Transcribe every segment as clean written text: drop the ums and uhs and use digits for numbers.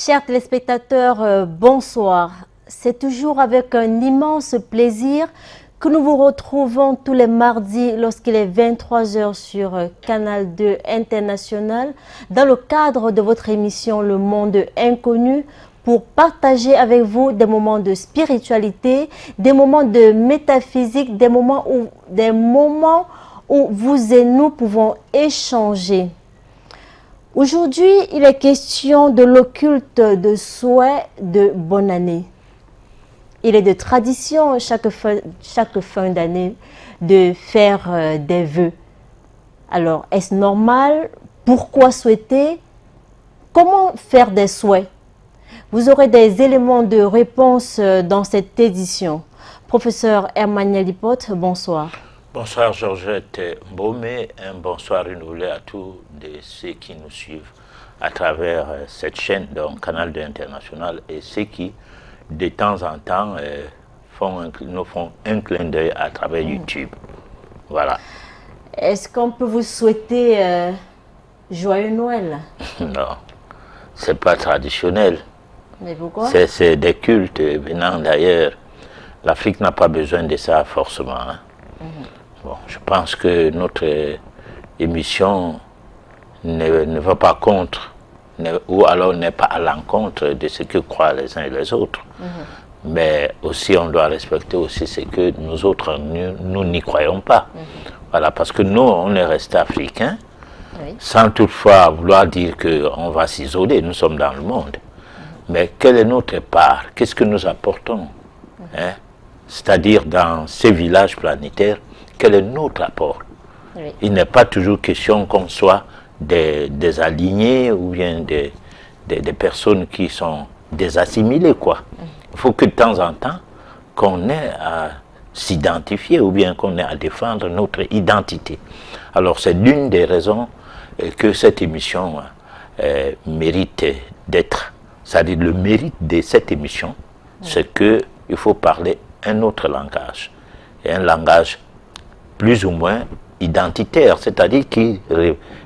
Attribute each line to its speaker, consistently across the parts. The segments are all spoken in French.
Speaker 1: Chers téléspectateurs, bonsoir. C'est toujours avec un immense plaisir que nous vous retrouvons tous les mardis lorsqu'il est 23 h sur Canal 2 International dans le cadre de votre émission Le Monde Inconnu pour partager avec vous des moments de spiritualité, des moments de métaphysique, des moments où vous et nous pouvons échanger. Aujourd'hui, il est question de l'occulte de souhait de bonne année. Il est de tradition chaque fin d'année de faire des vœux. Alors, est-ce normal? Pourquoi souhaiter? Comment faire des souhaits? Vous aurez des éléments de réponse dans cette édition. Professeur Emmanuel Lipote, bonsoir.
Speaker 2: Bonsoir Georgette Mbomé, un bonsoir renouvelé à tous ceux qui nous suivent à travers cette chaîne, donc Canal 2 International, et ceux qui, de temps en temps, nous font un clin d'œil à travers YouTube. Voilà.
Speaker 1: Est-ce qu'on peut vous souhaiter joyeux Noël?
Speaker 2: Non, c'est pas traditionnel.
Speaker 1: Mais pourquoi?
Speaker 2: C'est des cultes venant d'ailleurs. L'Afrique n'a pas besoin de ça forcément. Hein. Bon, je pense que notre émission ne va pas contre, ou alors n'est pas à l'encontre de ce que croient les uns et les autres. Mais aussi, on doit respecter aussi ce que nous autres, nous n'y croyons pas. Voilà, parce que nous, on est resté africains, sans toutefois vouloir dire qu'on va s'isoler, nous sommes dans le monde. Mais quelle est notre part? Qu'est-ce que nous apportons? Hein? C'est-à-dire dans ces villages planétaires, quel est notre apport? Il n'est pas toujours question qu'on soit des alignés ou bien des personnes qui sont des assimilés, quoi. Il faut que de temps en temps, qu'on ait à s'identifier ou bien qu'on ait à défendre notre identité. Alors c'est l'une des raisons que cette émission mérite d'être. C'est-à-dire le mérite de cette émission, c'est qu'il faut parler un autre langage. Et un langage plus ou moins identitaire, c'est-à-dire qui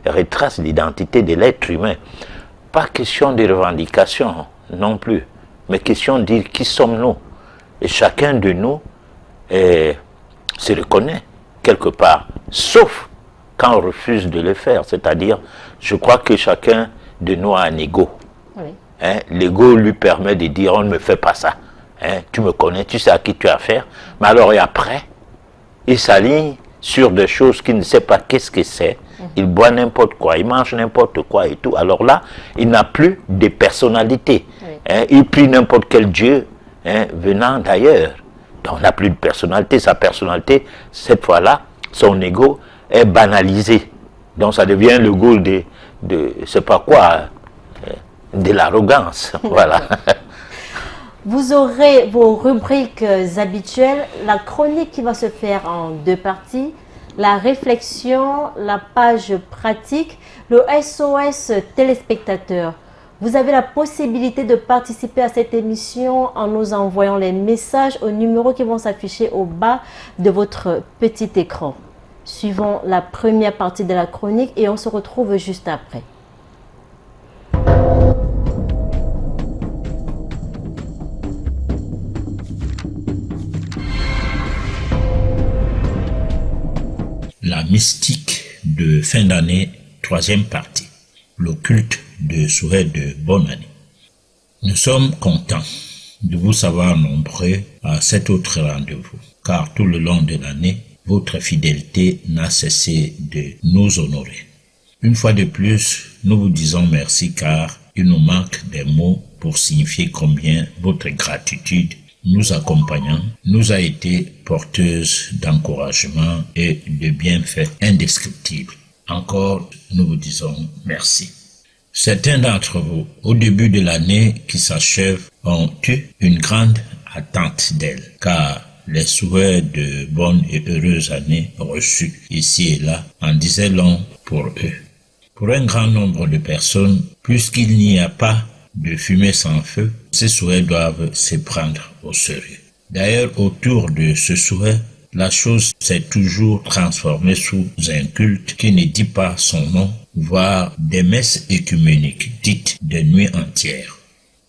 Speaker 2: retrace l'identité de l'être humain. Pas question de revendication non plus, mais question de dire qui sommes-nous. Et chacun de nous se reconnaît quelque part, sauf quand on refuse de le faire. C'est-à-dire, je crois que chacun de nous a un ego. Hein, l'ego lui permet de dire on ne me fait pas ça. Hein, tu me connais, tu sais à qui tu as affaire. Mais alors, et après, il s'aligne sur des choses qu'il ne sait pas qu'est-ce que c'est. Il boit n'importe quoi, il mange n'importe quoi et tout. Alors là, il n'a plus de personnalité. Hein, il prie n'importe quel dieu venant d'ailleurs. Donc, on n'a plus de personnalité. Sa personnalité, cette fois-là, son ego est banalisé. Donc, ça devient le goût de c'est pas quoi, de l'arrogance. Voilà.
Speaker 1: Vous aurez vos rubriques habituelles, la chronique qui va se faire en 2 parties, la réflexion, la page pratique, le SOS téléspectateur. Vous avez la possibilité de participer à cette émission en nous envoyant les messages aux numéros qui vont s'afficher au bas de votre petit écran. Suivons la première partie de la chronique et on se retrouve juste après.
Speaker 3: La mystique de fin d'année, 3e partie, l'occulte de souhait de bonne année. Nous sommes contents de vous savoir nombreux à cet autre rendez-vous, car tout le long de l'année, votre fidélité n'a cessé de nous honorer. Une fois de plus, nous vous disons merci car il nous manque des mots pour signifier combien votre gratitude nous accompagnant, nous a été porteuse d'encouragement et de bienfaits indescriptibles. Encore, nous vous disons merci. Certains d'entre vous, au début de l'année qui s'achève, ont eu une grande attente d'elle, car les souhaits de bonne et heureuse année reçus ici et là en disaient long pour eux. Pour un grand nombre de personnes, puisqu'il n'y a pas de fumée sans feu, ces souhaits doivent se prendre au sérieux. D'ailleurs, autour de ce souhait, la chose s'est toujours transformée sous un culte qui ne dit pas son nom, voire des messes écuméniques dites de nuit entière.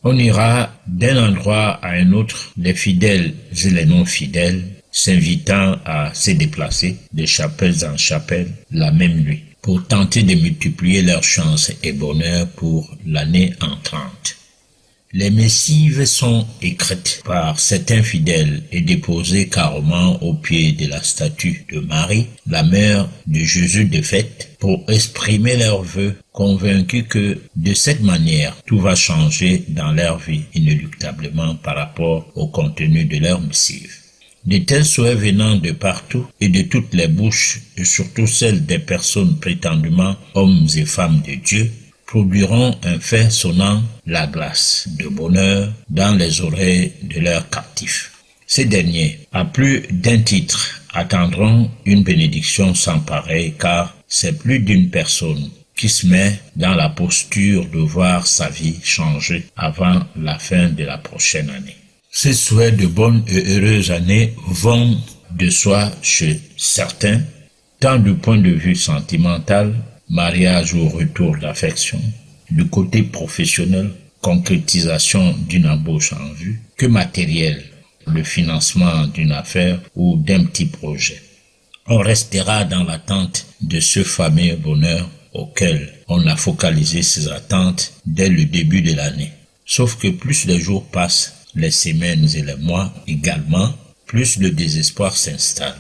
Speaker 3: On ira d'un endroit à un autre, les fidèles et les non-fidèles, s'invitant à se déplacer de chapelle en chapelle la même nuit, pour tenter de multiplier leurs chances et bonheur pour l'année entrante. Les missives sont écrites par certains fidèles et déposées carrément au pied de la statue de Marie, la mère de Jésus de fête, pour exprimer leurs vœux, convaincus que de cette manière, tout va changer dans leur vie inéluctablement par rapport au contenu de leur missive. De tels souhaits venant de partout et de toutes les bouches, et surtout celles des personnes prétendument hommes et femmes de Dieu, produiront un fait sonnant la glace de bonheur dans les oreilles de leurs captifs. Ces derniers, à plus d'un titre, attendront une bénédiction sans pareil, car c'est plus d'une personne qui se met dans la posture de voir sa vie changer avant la fin de la prochaine année. Ces souhaits de bonnes et heureuses années vont de soi chez certains, tant du point de vue sentimental, mariage ou retour d'affection, du côté professionnel, concrétisation d'une embauche en vue, que matériel, le financement d'une affaire ou d'un petit projet. On restera dans l'attente de ce fameux bonheur auquel on a focalisé ses attentes dès le début de l'année. Sauf que plus les jours passent, les semaines et les mois également, plus le désespoir s'installe.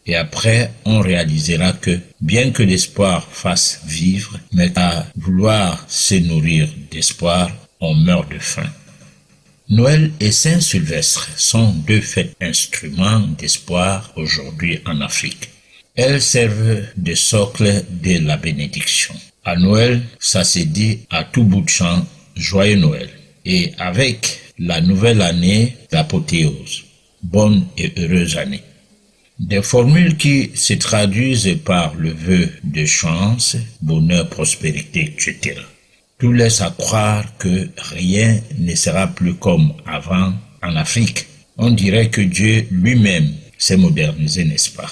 Speaker 3: Et après, on réalisera que, bien que l'espoir fasse vivre, mais à vouloir se nourrir d'espoir, on meurt de faim. Noël et Saint-Sylvestre sont deux fêtes instruments d'espoir aujourd'hui en Afrique. Elles servent de socle de la bénédiction. À Noël, ça se dit à tout bout de champ, joyeux Noël. Et avec la nouvelle année, l'apothéose. Bonne et heureuse année. Des formules qui se traduisent par le vœu de chance, bonheur, prospérité, etc. Tout laisse à croire que rien ne sera plus comme avant en Afrique. On dirait que Dieu lui-même s'est modernisé, n'est-ce pas?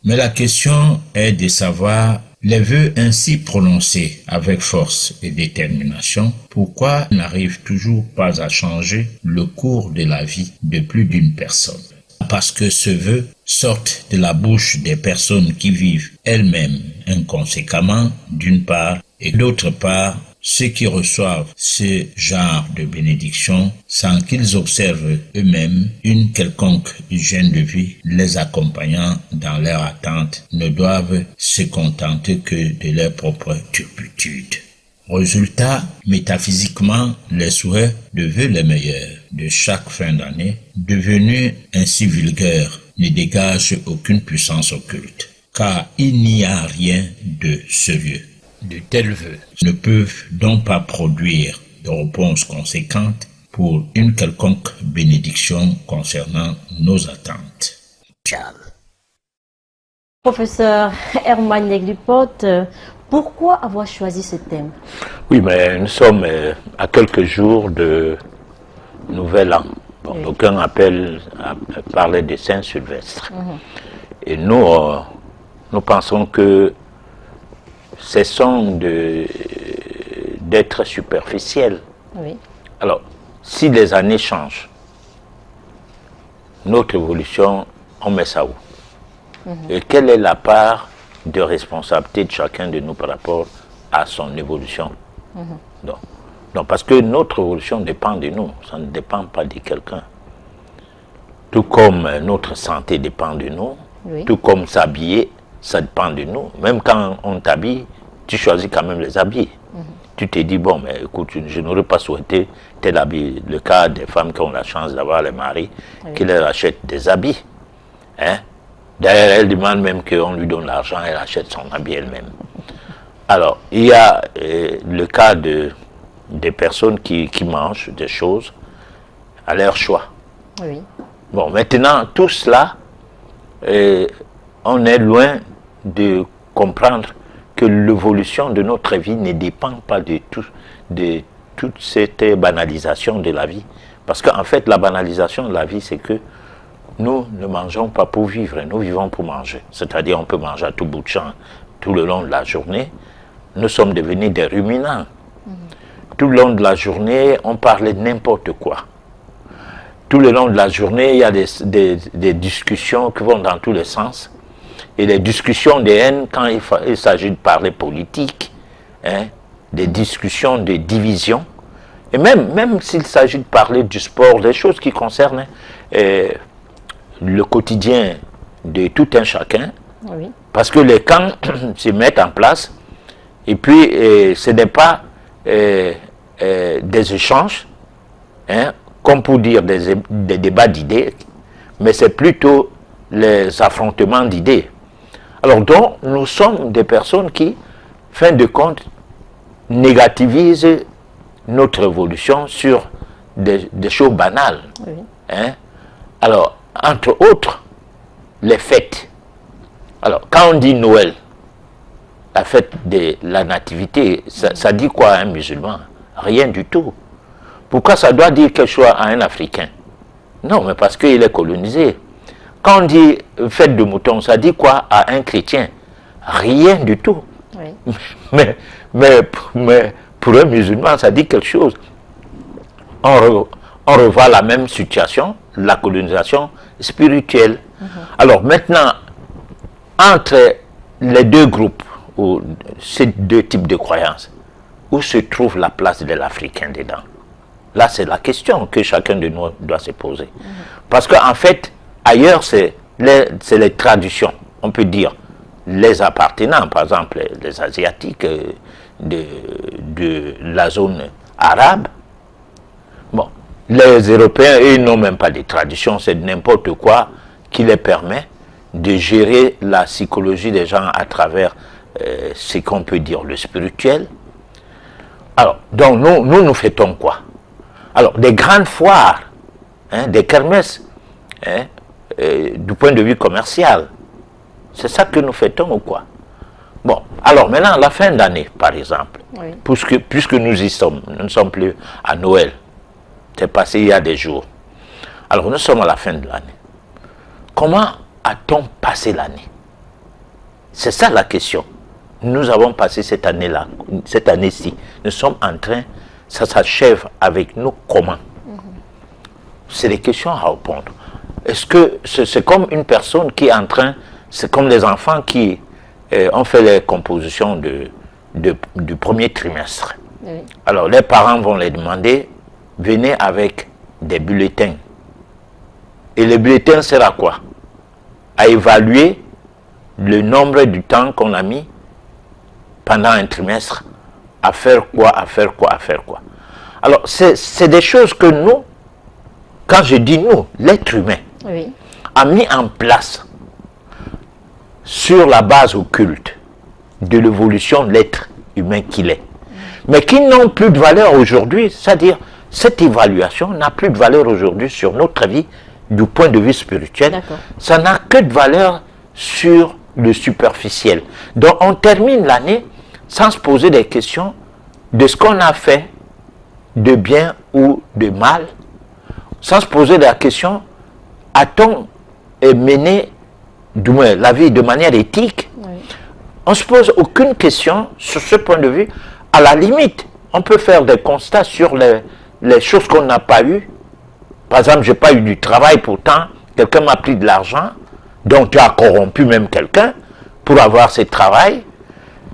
Speaker 3: Mais la question est de savoir les vœux ainsi prononcés avec force et détermination, pourquoi n'arrivent toujours pas à changer le cours de la vie de plus d'une personne? Parce que ce vœu sort de la bouche des personnes qui vivent elles-mêmes inconséquemment d'une part, et d'autre part, ceux qui reçoivent ce genre de bénédiction sans qu'ils observent eux-mêmes une quelconque hygiène de vie les accompagnant dans leur attente ne doivent se contenter que de leur propre turpitude. Résultat, métaphysiquement, les souhaits de vœux les meilleurs de chaque fin d'année, devenus ainsi vulgaires, ne dégagent aucune puissance occulte, car il n'y a rien de sérieux. De tels vœux ne peuvent donc pas produire de réponses conséquentes pour une quelconque bénédiction concernant nos attentes.
Speaker 1: Professeur Herman Neglipote, pourquoi avoir choisi ce thème?
Speaker 2: Oui, mais nous sommes à quelques jours de Nouvel An. Bon, oui. Aucun appelle à parler de Saint-Sylvestre. Et nous, nous pensons que cessons d'être superficiels.
Speaker 1: Oui.
Speaker 2: Alors, si les années changent, notre évolution, on met ça où? Et quelle est la part de responsabilité de chacun de nous par rapport à son évolution? Donc, parce que notre évolution dépend de nous, ça ne dépend pas de quelqu'un. Tout comme notre santé dépend de nous, oui. Tout comme s'habiller, ça dépend de nous. Même quand on t'habille, tu choisis quand même les habits. Tu te dis, bon, mais écoute, je n'aurais pas souhaité tel habit. Le cas des femmes qui ont la chance d'avoir les maris, oui. Qui leur achètent des habits. Hein? D'ailleurs, elle demande même qu'on lui donne l'argent, elle achète son habit elle-même. Alors, il y a le cas des personnes qui mangent des choses à leur choix.
Speaker 1: Oui.
Speaker 2: Bon, maintenant, tout cela, on est loin de comprendre que l'évolution de notre vie ne dépend pas de toute cette banalisation de la vie. Parce qu'en fait, la banalisation de la vie, c'est que nous ne mangeons pas pour vivre, nous vivons pour manger. C'est-à-dire on peut manger à tout bout de champ tout le long de la journée. Nous sommes devenus des ruminants. tout le long de la journée, on parlait de n'importe quoi. Tout le long de la journée, il y a des discussions qui vont dans tous les sens. Et des discussions de haine quand il s'agit de parler politique, hein, des discussions de division. Et même s'il s'agit de parler du sport, des choses qui concernent le quotidien de tout un chacun,
Speaker 1: Oui.
Speaker 2: parce que les camps se mettent en place, et puis ce n'est pas des échanges, hein, comme pour dire des débats d'idées, mais c'est plutôt les affrontements d'idées. Alors donc, nous sommes des personnes qui, fin de compte, négativisent notre évolution sur des choses banales.
Speaker 1: Oui.
Speaker 2: Hein? Alors, entre autres, les fêtes. Alors, quand on dit Noël, la fête de la nativité, ça dit quoi à un musulman? Rien du tout. Pourquoi ça doit dire quelque chose à un Africain? Non, mais parce qu'il est colonisé. Quand on dit fête de mouton, ça dit quoi à un chrétien? Rien du tout.
Speaker 1: Oui.
Speaker 2: Mais pour un musulman, ça dit quelque chose. On revoit la même situation, la colonisation spirituelle. Alors maintenant, entre les deux groupes, ou ces deux types de croyances, où se trouve la place de l'Africain dedans? Là, c'est la question que chacun de nous doit se poser. Parce qu'en fait, ailleurs, c'est les traditions, on peut dire, les appartenants, par exemple, les Asiatiques de la zone arabe. Bon, les Européens, eux, n'ont même pas de tradition, c'est n'importe quoi qui les permet de gérer la psychologie des gens à travers ce qu'on peut dire le spirituel. Alors, donc nous fêtons quoi? Alors, des grandes foires, hein, des kermesses, hein, du point de vue commercial, c'est ça que nous fêtons ou quoi? Bon, alors maintenant, la fin d'année, par exemple,
Speaker 1: Oui.
Speaker 2: puisque nous y sommes, nous ne sommes plus à Noël, c'est passé il y a des jours. Alors, nous sommes à la fin de l'année. Comment a-t-on passé l'année? C'est ça la question. Nous avons passé cette année-là, cette année-ci. Nous sommes en train, ça s'achève avec nous comment? C'est des questions à répondre. Est-ce que c'est comme une personne qui est en train, c'est comme les enfants qui ont fait les compositions du premier trimestre.
Speaker 1: Oui.
Speaker 2: Alors les parents vont les demander, venez avec des bulletins. Et les bulletins servent à quoi? À évaluer le nombre du temps qu'on a mis pendant un trimestre à faire quoi, à faire quoi, à faire quoi. Alors c'est des choses que nous, quand je dis nous, l'être humain,
Speaker 1: Oui.
Speaker 2: a mis en place sur la base occulte de l'évolution de l'être humain qu'il est. Mais qui n'ont plus de valeur aujourd'hui, c'est-à-dire cette évaluation n'a plus de valeur aujourd'hui sur notre vie du point de vue spirituel.
Speaker 1: D'accord.
Speaker 2: Ça n'a que de valeur sur le superficiel. Donc on termine l'année sans se poser des questions de ce qu'on a fait de bien ou de mal, sans se poser la question, a-t-on mené du moins la vie de manière éthique?
Speaker 1: Oui.
Speaker 2: On ne se pose aucune question sur ce point de vue. À la limite, on peut faire des constats sur les choses qu'on n'a pas eues. Par exemple, je n'ai pas eu du travail, pourtant, quelqu'un m'a pris de l'argent, donc tu as corrompu même quelqu'un pour avoir ce travail.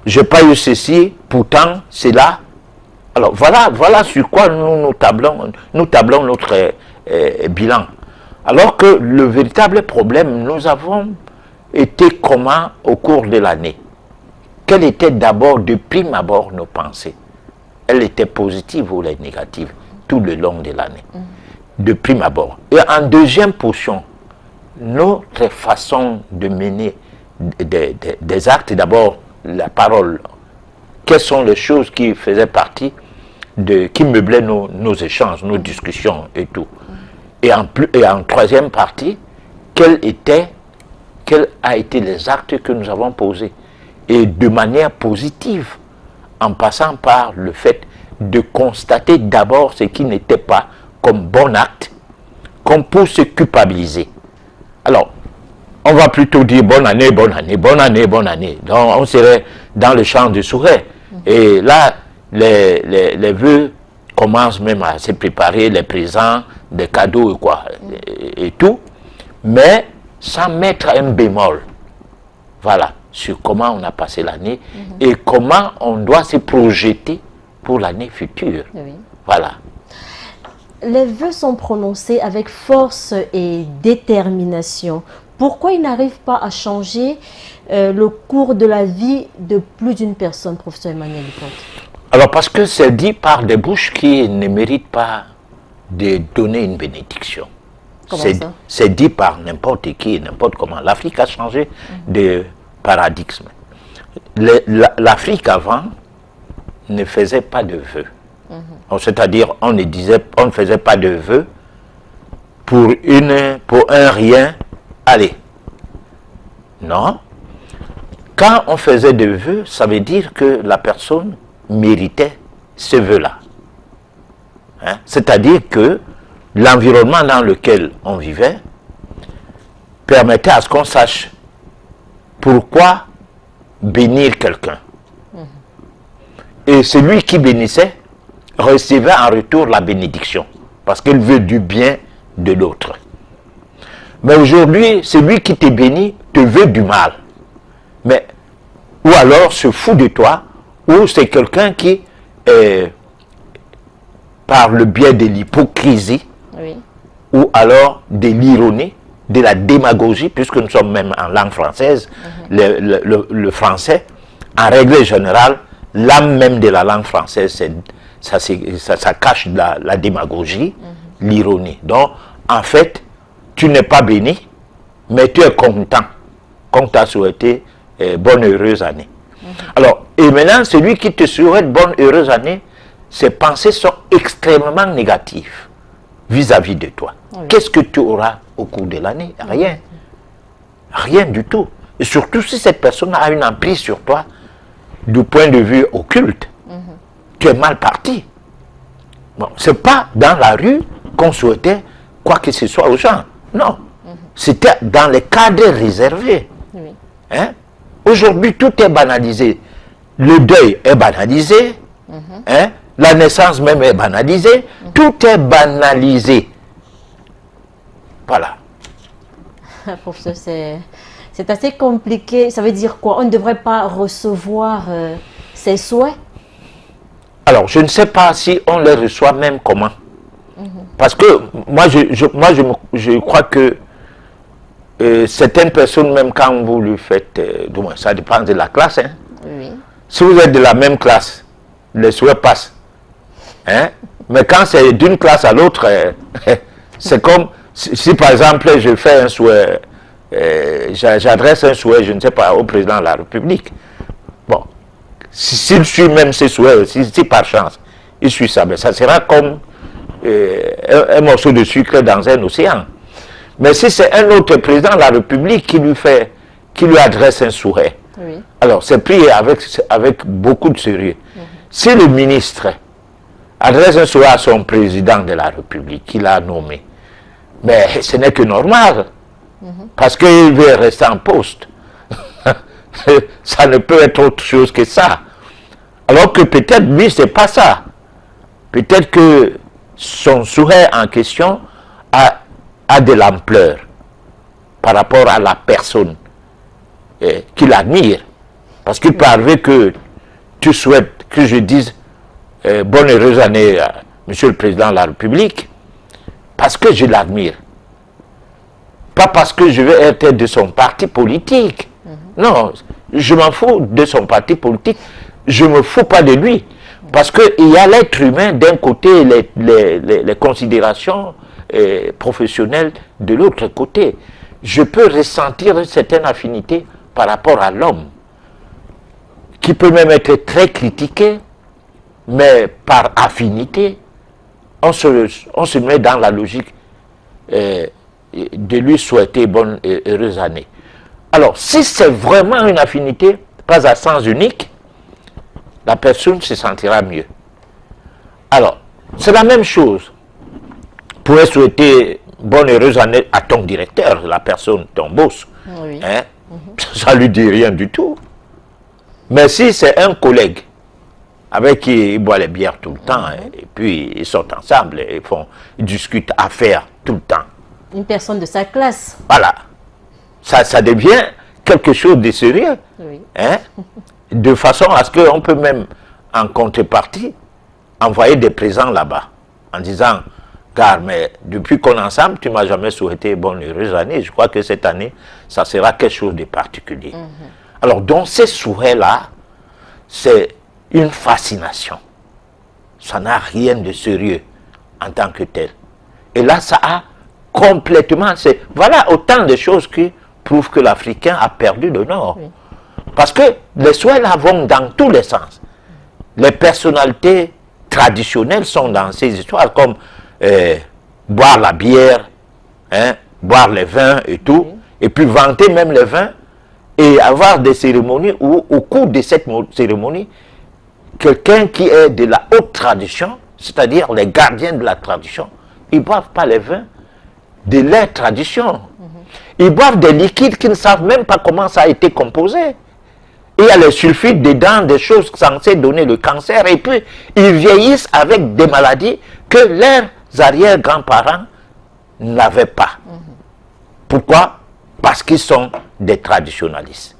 Speaker 2: Je n'ai pas eu ceci, pourtant, c'est là. Alors voilà sur quoi nous tablons notre bilan. Alors que le véritable problème, nous avons été comment au cours de l'année? Quelles étaient d'abord, de prime abord, nos pensées? Elles étaient positives ou les négatives tout le long de l'année? De prime abord. Et en deuxième portion, notre façon de mener des actes, d'abord la parole. Quelles sont les choses qui faisaient partie qui meublaient nos échanges, nos discussions et tout? Et en troisième partie, quels a été les actes que nous avons posés? Et de manière positive, en passant par le fait de constater d'abord ce qui n'était pas comme bon acte, comme pour se culpabiliser. Alors, on va plutôt dire bonne année, bonne année, bonne année, bonne année. Donc, on serait dans le champ du souhait. Et là, les vœux commencent même à se préparer, les présents, des cadeaux et quoi, et tout, mais sans mettre un bémol. Voilà, sur comment on a passé l'année et comment on doit se projeter pour l'année future.
Speaker 1: Oui.
Speaker 2: Voilà.
Speaker 1: Les vœux sont prononcés avec force et détermination. Pourquoi ils n'arrivent pas à changer le cours de la vie de plus d'une personne, professeur Emmanuel Duponte?
Speaker 2: Alors parce que c'est dit par des bouches qui ne méritent pas de donner une bénédiction.
Speaker 1: Comment ça?
Speaker 2: C'est dit par n'importe qui, n'importe comment. L'Afrique a changé de paradigme. L'Afrique avant ne faisait pas de vœux. C'est-à-dire, on ne faisait pas de vœux pour un rien. Allez. Non. Quand on faisait des vœux, ça veut dire que la personne méritait ce vœu-là. Hein? C'est-à-dire que l'environnement dans lequel on vivait permettait à ce qu'on sache pourquoi bénir quelqu'un. Et celui qui bénissait recevait en retour la bénédiction, parce qu'il veut du bien de l'autre. Mais aujourd'hui, celui qui te bénit te veut du mal. Mais, ou alors se fout de toi, ou c'est quelqu'un qui, par le biais de l'hypocrisie,
Speaker 1: Oui.
Speaker 2: ou alors de l'ironie, de la démagogie, puisque nous sommes même en langue française, le français, en règle générale, l'âme même de la langue française, ça cache la démagogie, l'ironie. Donc, en fait, tu n'es pas béni, mais tu es content, qu'on t'a souhaité bonne heureuse année. Alors, et maintenant, celui qui te souhaite bonne heureuse année, ses pensées sont extrêmement négatives vis-à-vis de toi.
Speaker 1: Oui.
Speaker 2: Qu'est-ce que tu auras au cours de l'année? Rien. Rien du tout. Et surtout si cette personne a une emprise sur toi, du point de vue occulte, tu es mal parti. Bon, c'est pas dans la rue qu'on souhaitait quoi que ce soit aux gens. Non. C'était dans les cadres réservés.
Speaker 1: Oui.
Speaker 2: Hein? Aujourd'hui, tout est banalisé. Le deuil est banalisé. Hein? La naissance même est banalisée. Tout est banalisé. Voilà.
Speaker 1: Professeur, c'est assez compliqué. Ça veut dire quoi? On ne devrait pas recevoir ses souhaits?
Speaker 2: Alors, je ne sais pas si on les reçoit même comment. Parce que moi, je crois que certaines personnes, même quand vous lui faites, du moins, ça dépend de la classe. Hein.
Speaker 1: Oui.
Speaker 2: Si vous êtes de la même classe, les souhaits passent. Hein? Mais quand c'est d'une classe à l'autre, c'est comme si par exemple je fais un souhait, j'adresse un souhait, je ne sais pas, au président de la République. Bon, s'il suit même ses souhaits, si par chance il suit ça, mais ça sera comme un morceau de sucre dans un océan. Mais si c'est un autre président de la République qui lui adresse un souhait,
Speaker 1: Oui.
Speaker 2: alors c'est pris avec beaucoup de sérieux. Si le ministre adresse un souhait à son président de la République qu'il a nommé, mais ce n'est que normal, parce qu'il veut rester en poste. Ça ne peut être autre chose que ça. Alors que peut-être lui, c'est pas ça. Peut-être que son souhait en question a de l'ampleur par rapport à la personne qu'il admire. Parce qu'il peut arriver que tu souhaites que je dise bonne heureuse année à Monsieur le Président de la République, parce que je l'admire. Pas parce que je veux être de son parti politique. Non, je m'en fous de son parti politique. Je ne me fous pas de lui. Parce qu'il y a l'être humain d'un côté, les considérations professionnelles de l'autre côté. Je peux ressentir une certaine affinité par rapport à l'homme, qui peut même être très critiqué, mais par affinité, on se met dans la logique de lui souhaiter bonne et heureuse année. Alors, si c'est vraiment une affinité, pas à sens unique, la personne se sentira mieux. Alors, c'est la même chose. Vous pouvez souhaiter bonne et heureuse année à ton directeur, la personne, ton boss.
Speaker 1: Oui.
Speaker 2: Hein? Ça ne lui dit rien du tout. Mais si c'est un collègue, avec qui ils boivent les bières tout le temps, et puis ils sortent ensemble, et ils discutent affaires tout le temps.
Speaker 1: Une personne de sa classe.
Speaker 2: Voilà. Ça devient quelque chose de sérieux.
Speaker 1: Oui.
Speaker 2: Hein? De façon à ce qu'on peut même, en contrepartie, envoyer des présents là-bas, en disant, car mais depuis qu'on est ensemble, tu ne m'as jamais souhaité bonne heureuse année. Je crois que cette année, ça sera quelque chose de particulier. Alors, donc, ces souhaits-là, c'est une fascination. Ça n'a rien de sérieux en tant que tel. Et là, ça a complètement... Voilà autant de choses qui prouvent que l'Africain a perdu le Nord. Oui. Parce que les souhaits-là vont dans tous les sens. Les personnalités traditionnelles sont dans ces histoires, comme boire la bière, hein, boire les vins et tout, et puis vanter même les vins, et avoir des cérémonies où, au cours de cette cérémonie, quelqu'un qui est de la haute tradition, c'est-à-dire les gardiens de la tradition, ils ne boivent pas les vins de leur tradition. Ils boivent des liquides qu'ils ne savent même pas comment ça a été composé. Il y a les sulfites dedans, des choses censées donner le cancer, et puis ils vieillissent avec des maladies que leurs arrière-grands-parents n'avaient pas. Pourquoi? Parce qu'ils sont des traditionalistes.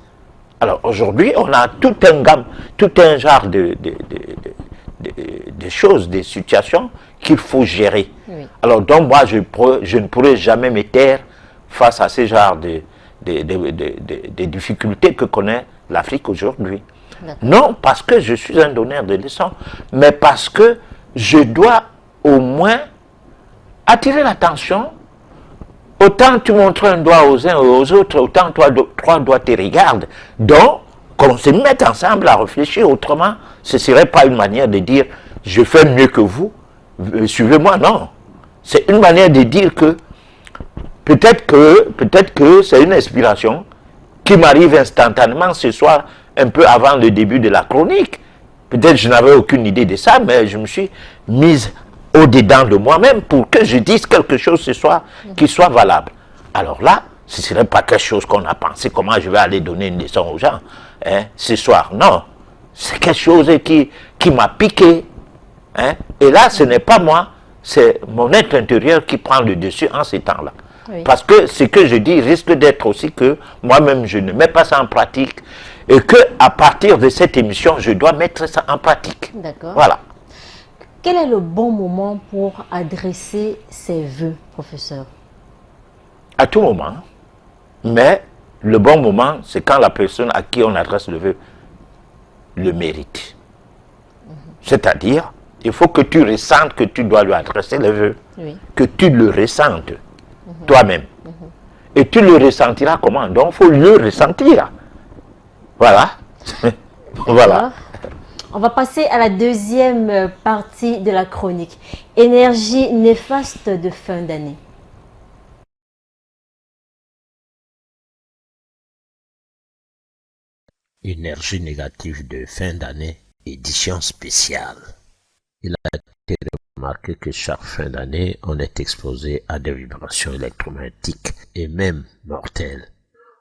Speaker 2: Alors aujourd'hui, on a tout un genre de choses, de situations qu'il faut gérer. Oui. Alors donc moi, je ne pourrais jamais me taire face à ce genre de difficultés que connaît l'Afrique aujourd'hui. Non parce que je suis un donneur de leçons, mais parce que je dois au moins attirer l'attention. Autant tu montres un doigt aux uns et aux autres, autant trois doigts te regardent. Donc, qu'on se mette ensemble à réfléchir, autrement, ce ne serait pas une manière de dire « je fais mieux que vous, suivez-moi ». Non, c'est une manière de dire que peut-être que c'est une inspiration qui m'arrive instantanément ce soir, un peu avant le début de la chronique. Peut-être que je n'avais aucune idée de ça, mais je me suis mise au-dedans de moi-même pour que je dise quelque chose ce soir qui soit valable. Alors là, ce ne serait pas quelque chose qu'on a pensé, comment je vais aller donner une leçon aux gens ce soir. Non, c'est quelque chose qui m'a piqué. Hein? Et là, ce n'est pas moi, c'est mon être intérieur qui prend le dessus en ces temps-là. Oui. Parce que ce que je dis risque d'être aussi que moi-même, je ne mets pas ça en pratique et qu'à partir de cette émission, je dois mettre ça en pratique.
Speaker 1: D'accord.
Speaker 2: Voilà.
Speaker 1: Quel est le bon moment pour adresser ses vœux, professeur?
Speaker 2: À tout moment. Mais le bon moment, c'est quand la personne à qui on adresse le vœu le mérite. C'est-à-dire, il faut que tu ressentes que tu dois lui adresser le vœu. Oui. Que tu le ressentes toi-même. Et tu le ressentiras comment? Donc, il faut le ressentir. Voilà. Voilà.
Speaker 1: On va passer à la deuxième partie de la chronique. Énergie néfaste de fin d'année.
Speaker 3: Énergie négative de fin d'année, édition spéciale. Il a été remarqué que chaque fin d'année, on est exposé à des vibrations électromagnétiques et même mortelles.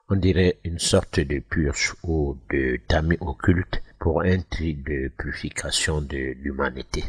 Speaker 3: On dirait une sorte de purge ou de tamis occulte pour un tri de purification de l'humanité.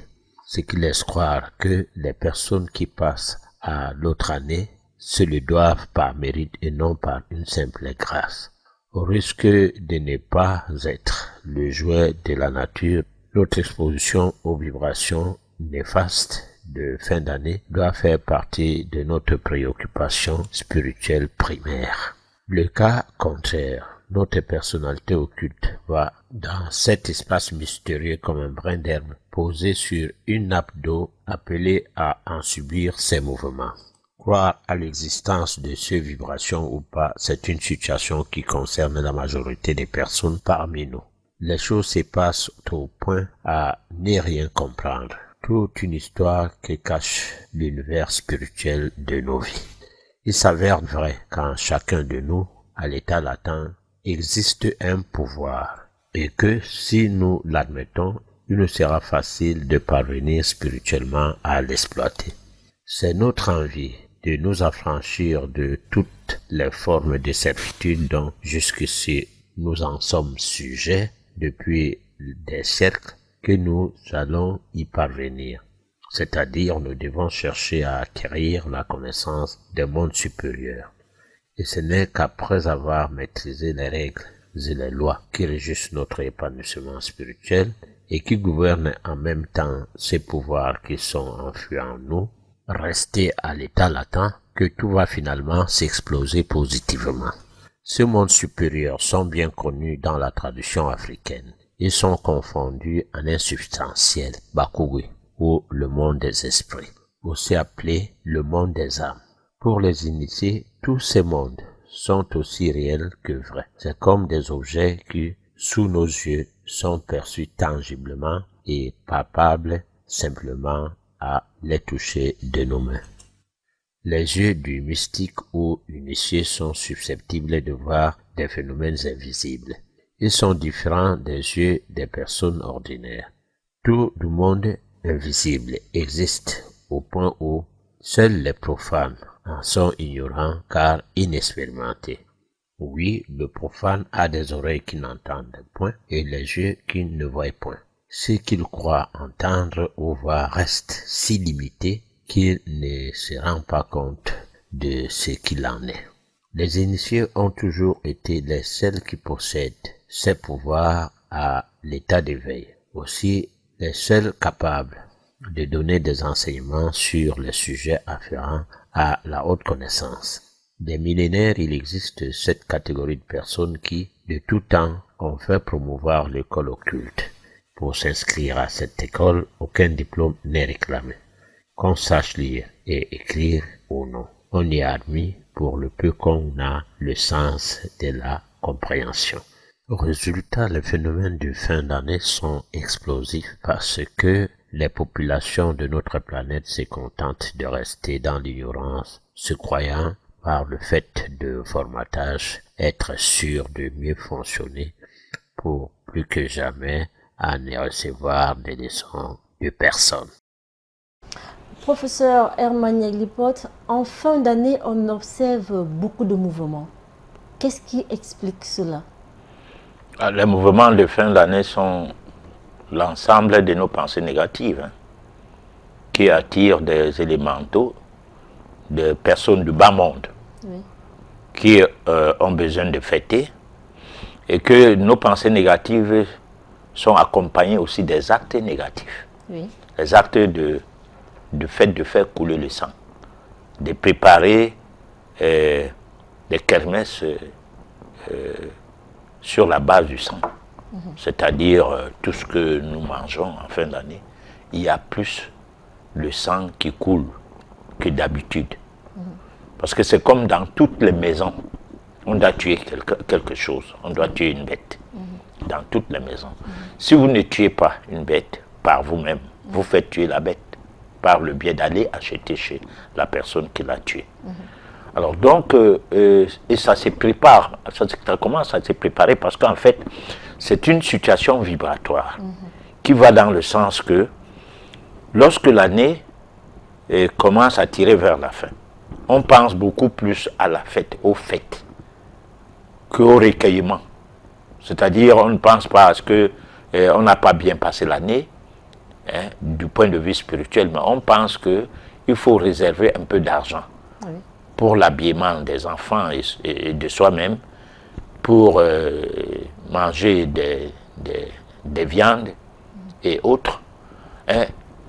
Speaker 3: Ce qui laisse croire que les personnes qui passent à l'autre année se le doivent par mérite et non par une simple grâce. Au risque de ne pas être le jouet de la nature, notre exposition aux vibrations néfastes de fin d'année doit faire partie de notre préoccupation spirituelle primaire. Le cas contraire, notre personnalité occulte va dans cet espace mystérieux comme un brin d'herbe posé sur une nappe d'eau appelée à en subir ses mouvements. Croire à l'existence de ces vibrations ou pas, c'est une situation qui concerne la majorité des personnes parmi nous. Les choses se passent au point à ne rien comprendre. Toute une histoire qui cache l'univers spirituel de nos vies. Il s'avère vrai qu'en chacun de nous, à l'état latent, existe un pouvoir et que si nous l'admettons, il nous sera facile de parvenir spirituellement à l'exploiter. C'est notre envie de nous affranchir de toutes les formes de servitude dont jusqu'ici nous en sommes sujets depuis des siècles
Speaker 4: que nous allons y parvenir. C'est-à-dire, nous devons chercher à acquérir la connaissance des mondes supérieurs. Et ce n'est qu'après avoir maîtrisé les règles et les lois qui régissent notre épanouissement spirituel et qui gouvernent en même temps ces pouvoirs qui sont enfuis en nous, rester à l'état latent, que tout va finalement s'exploser positivement. Ces mondes supérieurs sont bien connus dans la tradition africaine. Ils sont confondus en insubstantiel, Bakugwe, ou le monde des esprits, aussi appelé le monde des âmes. Pour les initiés, tous ces mondes sont aussi réels que vrais. C'est comme des objets qui, sous nos yeux, sont perçus tangiblement et palpables simplement à les toucher de nos mains. Les yeux du mystique ou initié sont susceptibles de voir des phénomènes invisibles. Ils sont différents des yeux des personnes ordinaires. Tout le monde invisible existe au point où seuls les profanes en sont ignorants car inexpérimentés. Oui, le profane a des oreilles qui n'entendent point et les yeux qui ne voient point. Ce qu'il croit entendre ou voir reste si limité qu'il ne se rend pas compte de ce qu'il en est. Les initiés ont toujours été les seuls qui possèdent ces pouvoirs à l'état d'éveil. Aussi, les seuls capables de donner des enseignements sur les sujets afférents à la haute connaissance. Des millénaires, il existe cette catégorie de personnes qui, de tout temps, ont fait promouvoir l'école occulte. Pour s'inscrire à cette école, aucun diplôme n'est réclamé. Qu'on sache lire et écrire ou non, on y est admis pour le peu qu'on a le sens de la compréhension. Au résultat, les phénomènes de fin d'année sont explosifs parce que les populations de notre planète se contentent de rester dans l'ignorance, se croyant, par le fait de formatage, être sûrs de mieux fonctionner pour plus que jamais à ne recevoir des leçons de personne.
Speaker 1: Professeur Herman Yeglipot, en fin d'année, on observe beaucoup de mouvements. Qu'est-ce qui explique cela?
Speaker 2: Les mouvements de fin d'année sont l'ensemble de nos pensées négatives qui attirent des élémentaux, des personnes du bas monde qui ont besoin de fêter et que nos pensées négatives sont accompagnées aussi des actes négatifs. Les actes de fait de faire couler le sang, de préparer des kermesses sur la base du sang. C'est-à-dire tout ce que nous mangeons en fin d'année, il y a plus le sang qui coule que d'habitude. Parce que c'est comme dans toutes les maisons, on doit tuer quelque chose, on doit tuer une bête. Dans toutes les maisons. Si vous ne tuez pas une bête par vous-même, vous faites tuer la bête par le biais d'aller acheter chez la personne qui l'a tuée. Alors donc, et ça se prépare, ça commence à se préparer parce qu'en fait, c'est une situation vibratoire qui va dans le sens que lorsque l'année commence à tirer vers la fin, on pense beaucoup plus à la fête, aux fêtes, qu'au recueillement. C'est-à-dire, on ne pense pas à ce qu'on n'a pas bien passé l'année, du point de vue spirituel, mais on pense qu'il faut réserver un peu d'argent pour l'habillement des enfants et de soi-même, pour manger des viandes et autres,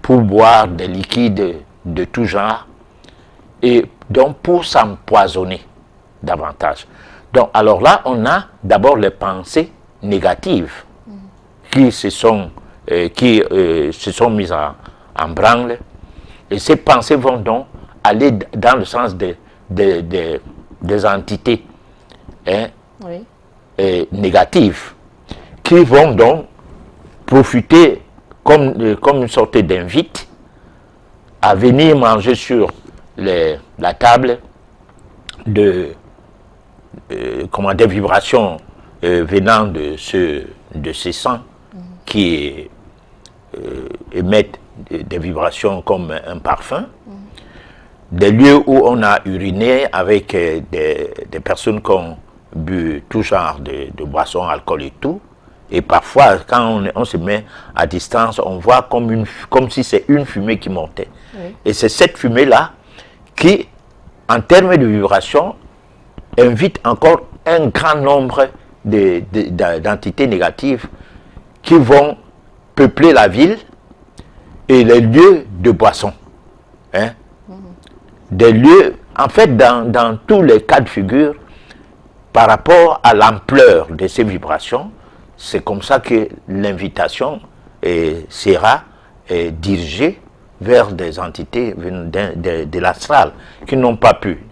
Speaker 2: pour boire des liquides de tout genre, et donc pour s'empoisonner davantage. Donc alors là, on a d'abord les pensées négatives qui se sont mises en branle, et ces pensées vont donc aller dans le sens des entités négatives qui vont donc profiter comme une sorte d'invite à venir manger sur la table des vibrations venant de ces sangs qui émettent des vibrations comme un parfum, des lieux où on a uriné avec des personnes qui ont bu tout genre de boissons, alcool et tout, Et parfois, quand on se met à distance, on voit comme si c'est une fumée qui montait. Oui. Et c'est cette fumée-là qui, en termes de vibration, invite encore un grand nombre d'entités négatives qui vont peupler la ville et les lieux de boisson. Hein? Des lieux, en fait, dans tous les cas de figure, par rapport à l'ampleur de ces vibrations, c'est comme ça que l'invitation sera dirigée vers des entités de l'astral qui n'ont pas pu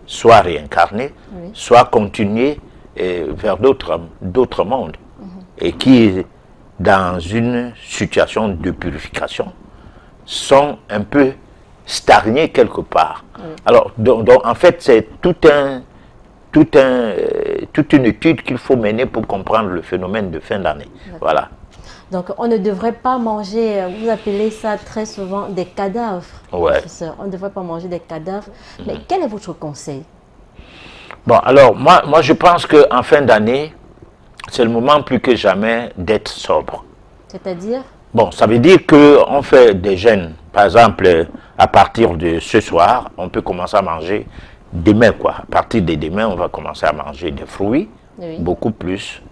Speaker 2: soit réincarner, oui, soit continuer vers d'autres mondes et qui, dans une situation de purification, sont un peu stagnés quelque part. Oui. Alors, donc, en fait, c'est toute une étude qu'il faut mener pour comprendre le phénomène de fin d'année. Voilà.
Speaker 1: Donc, on ne devrait pas manger, vous appelez ça très souvent des cadavres,
Speaker 2: ouais,
Speaker 1: professeur. On ne devrait pas manger des cadavres. Mais quel est votre conseil?
Speaker 2: Bon, alors, moi je pense qu'en fin d'année, c'est le moment plus que jamais d'être sobre.
Speaker 1: C'est-à-dire?
Speaker 2: Bon, ça veut dire qu'on fait des jeûnes. Par exemple, à partir de ce soir, on peut commencer à manger demain, quoi. À partir de demain, on va commencer à manger des fruits, oui, beaucoup plus,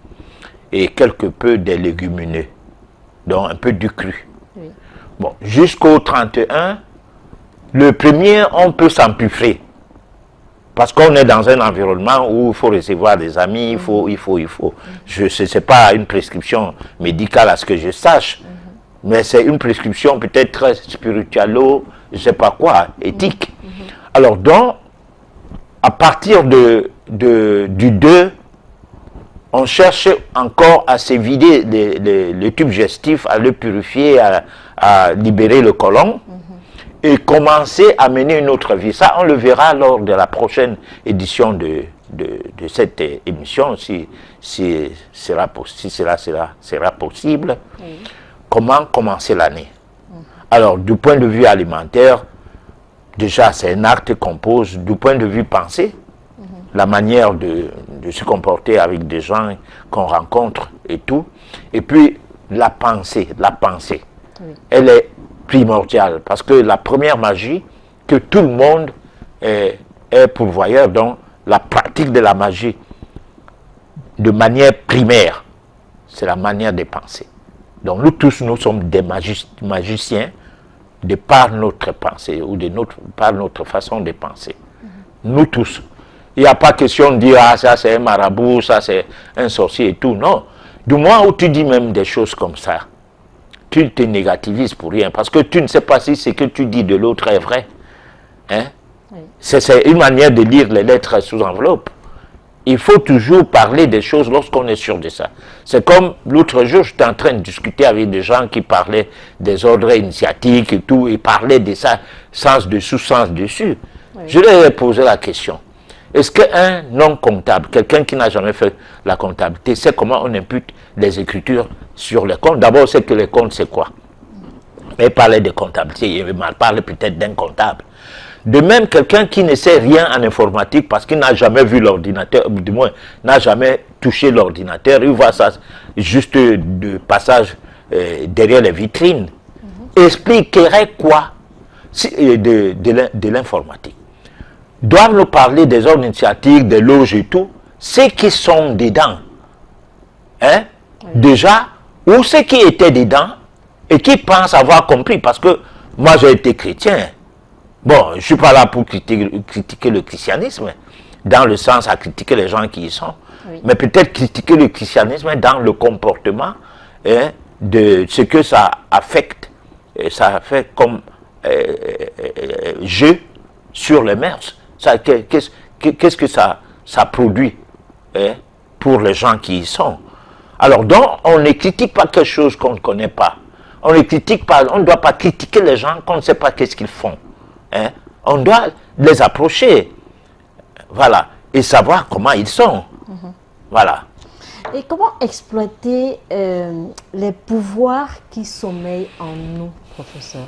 Speaker 2: et quelque peu des légumineux, donc un peu du cru. Oui. Bon, jusqu'au 31, le premier, on peut s'empiffrer. Parce qu'on est dans un environnement où il faut recevoir des amis, il faut. Ce n'est pas une prescription médicale à ce que je sache, mais c'est une prescription peut-être spirituelle, je ne sais pas quoi, éthique. Alors donc, à partir du 2, on cherche encore à se vider le tube digestif, à le purifier, à libérer le côlon. Et commencer à mener une autre vie. Ça, on le verra lors de la prochaine édition de cette émission, si cela sera possible. Oui. Comment commencer l'année? Alors, du point de vue alimentaire, déjà, c'est un acte qu'on pose. Du point de vue pensée, la manière de se comporter avec des gens qu'on rencontre et tout. Et puis, la pensée. Oui. Elle est primordial, parce que la première magie, que tout le monde est pourvoyeur, donc la pratique de la magie de manière primaire, c'est la manière de penser. Donc nous tous, nous sommes des magiciens de par notre pensée ou par notre façon de penser. Nous tous. Il n'y a pas question de dire, ah ça c'est un marabout, ça c'est un sorcier et tout. Non. Du moment où tu dis même des choses comme ça, tu te négativises pour rien, parce que tu ne sais pas si ce que tu dis de l'autre est vrai. Hein? Oui. C'est une manière de lire les lettres sous enveloppe. Il faut toujours parler des choses lorsqu'on est sûr de ça. C'est comme l'autre jour, j'étais en train de discuter avec des gens qui parlaient des ordres initiatiques et tout, et parlaient de ça, sens dessous, sens dessus. Oui. Je leur ai posé la question. Est-ce qu'un non-comptable, quelqu'un qui n'a jamais fait la comptabilité, sait comment on impute les écritures sur les comptes? D'abord, c'est que les comptes, c'est quoi? Mais parler de comptabilité, il m'a parlé peut-être d'un comptable. De même, quelqu'un qui ne sait rien en informatique parce qu'il n'a jamais vu l'ordinateur, ou du moins n'a jamais touché l'ordinateur, il voit ça juste de passage derrière les vitrines, expliquerait quoi de l'informatique? Doivent nous parler des ordres initiatiques, des loges et tout, ceux qui sont dedans, hein, oui, déjà, ou ceux qui étaient dedans et qui pensent avoir compris, parce que moi j'ai été chrétien. Bon, je ne suis pas là pour critiquer le christianisme, dans le sens à critiquer les gens qui y sont, oui, mais peut-être critiquer le christianisme dans le comportement, hein, de ce que ça affecte, ça fait comme jeu sur les mœurs. Qu'est-ce que ça produit, hein, pour les gens qui y sont. Alors donc, on ne critique pas quelque chose qu'on ne connaît pas. On ne critique pas, on ne doit pas critiquer les gens qu'on ne sait pas qu'est-ce qu'ils font. Hein? On doit les approcher, voilà, et savoir comment ils sont. Voilà.
Speaker 1: Et comment exploiter les pouvoirs qui sommeillent en nous, professeur?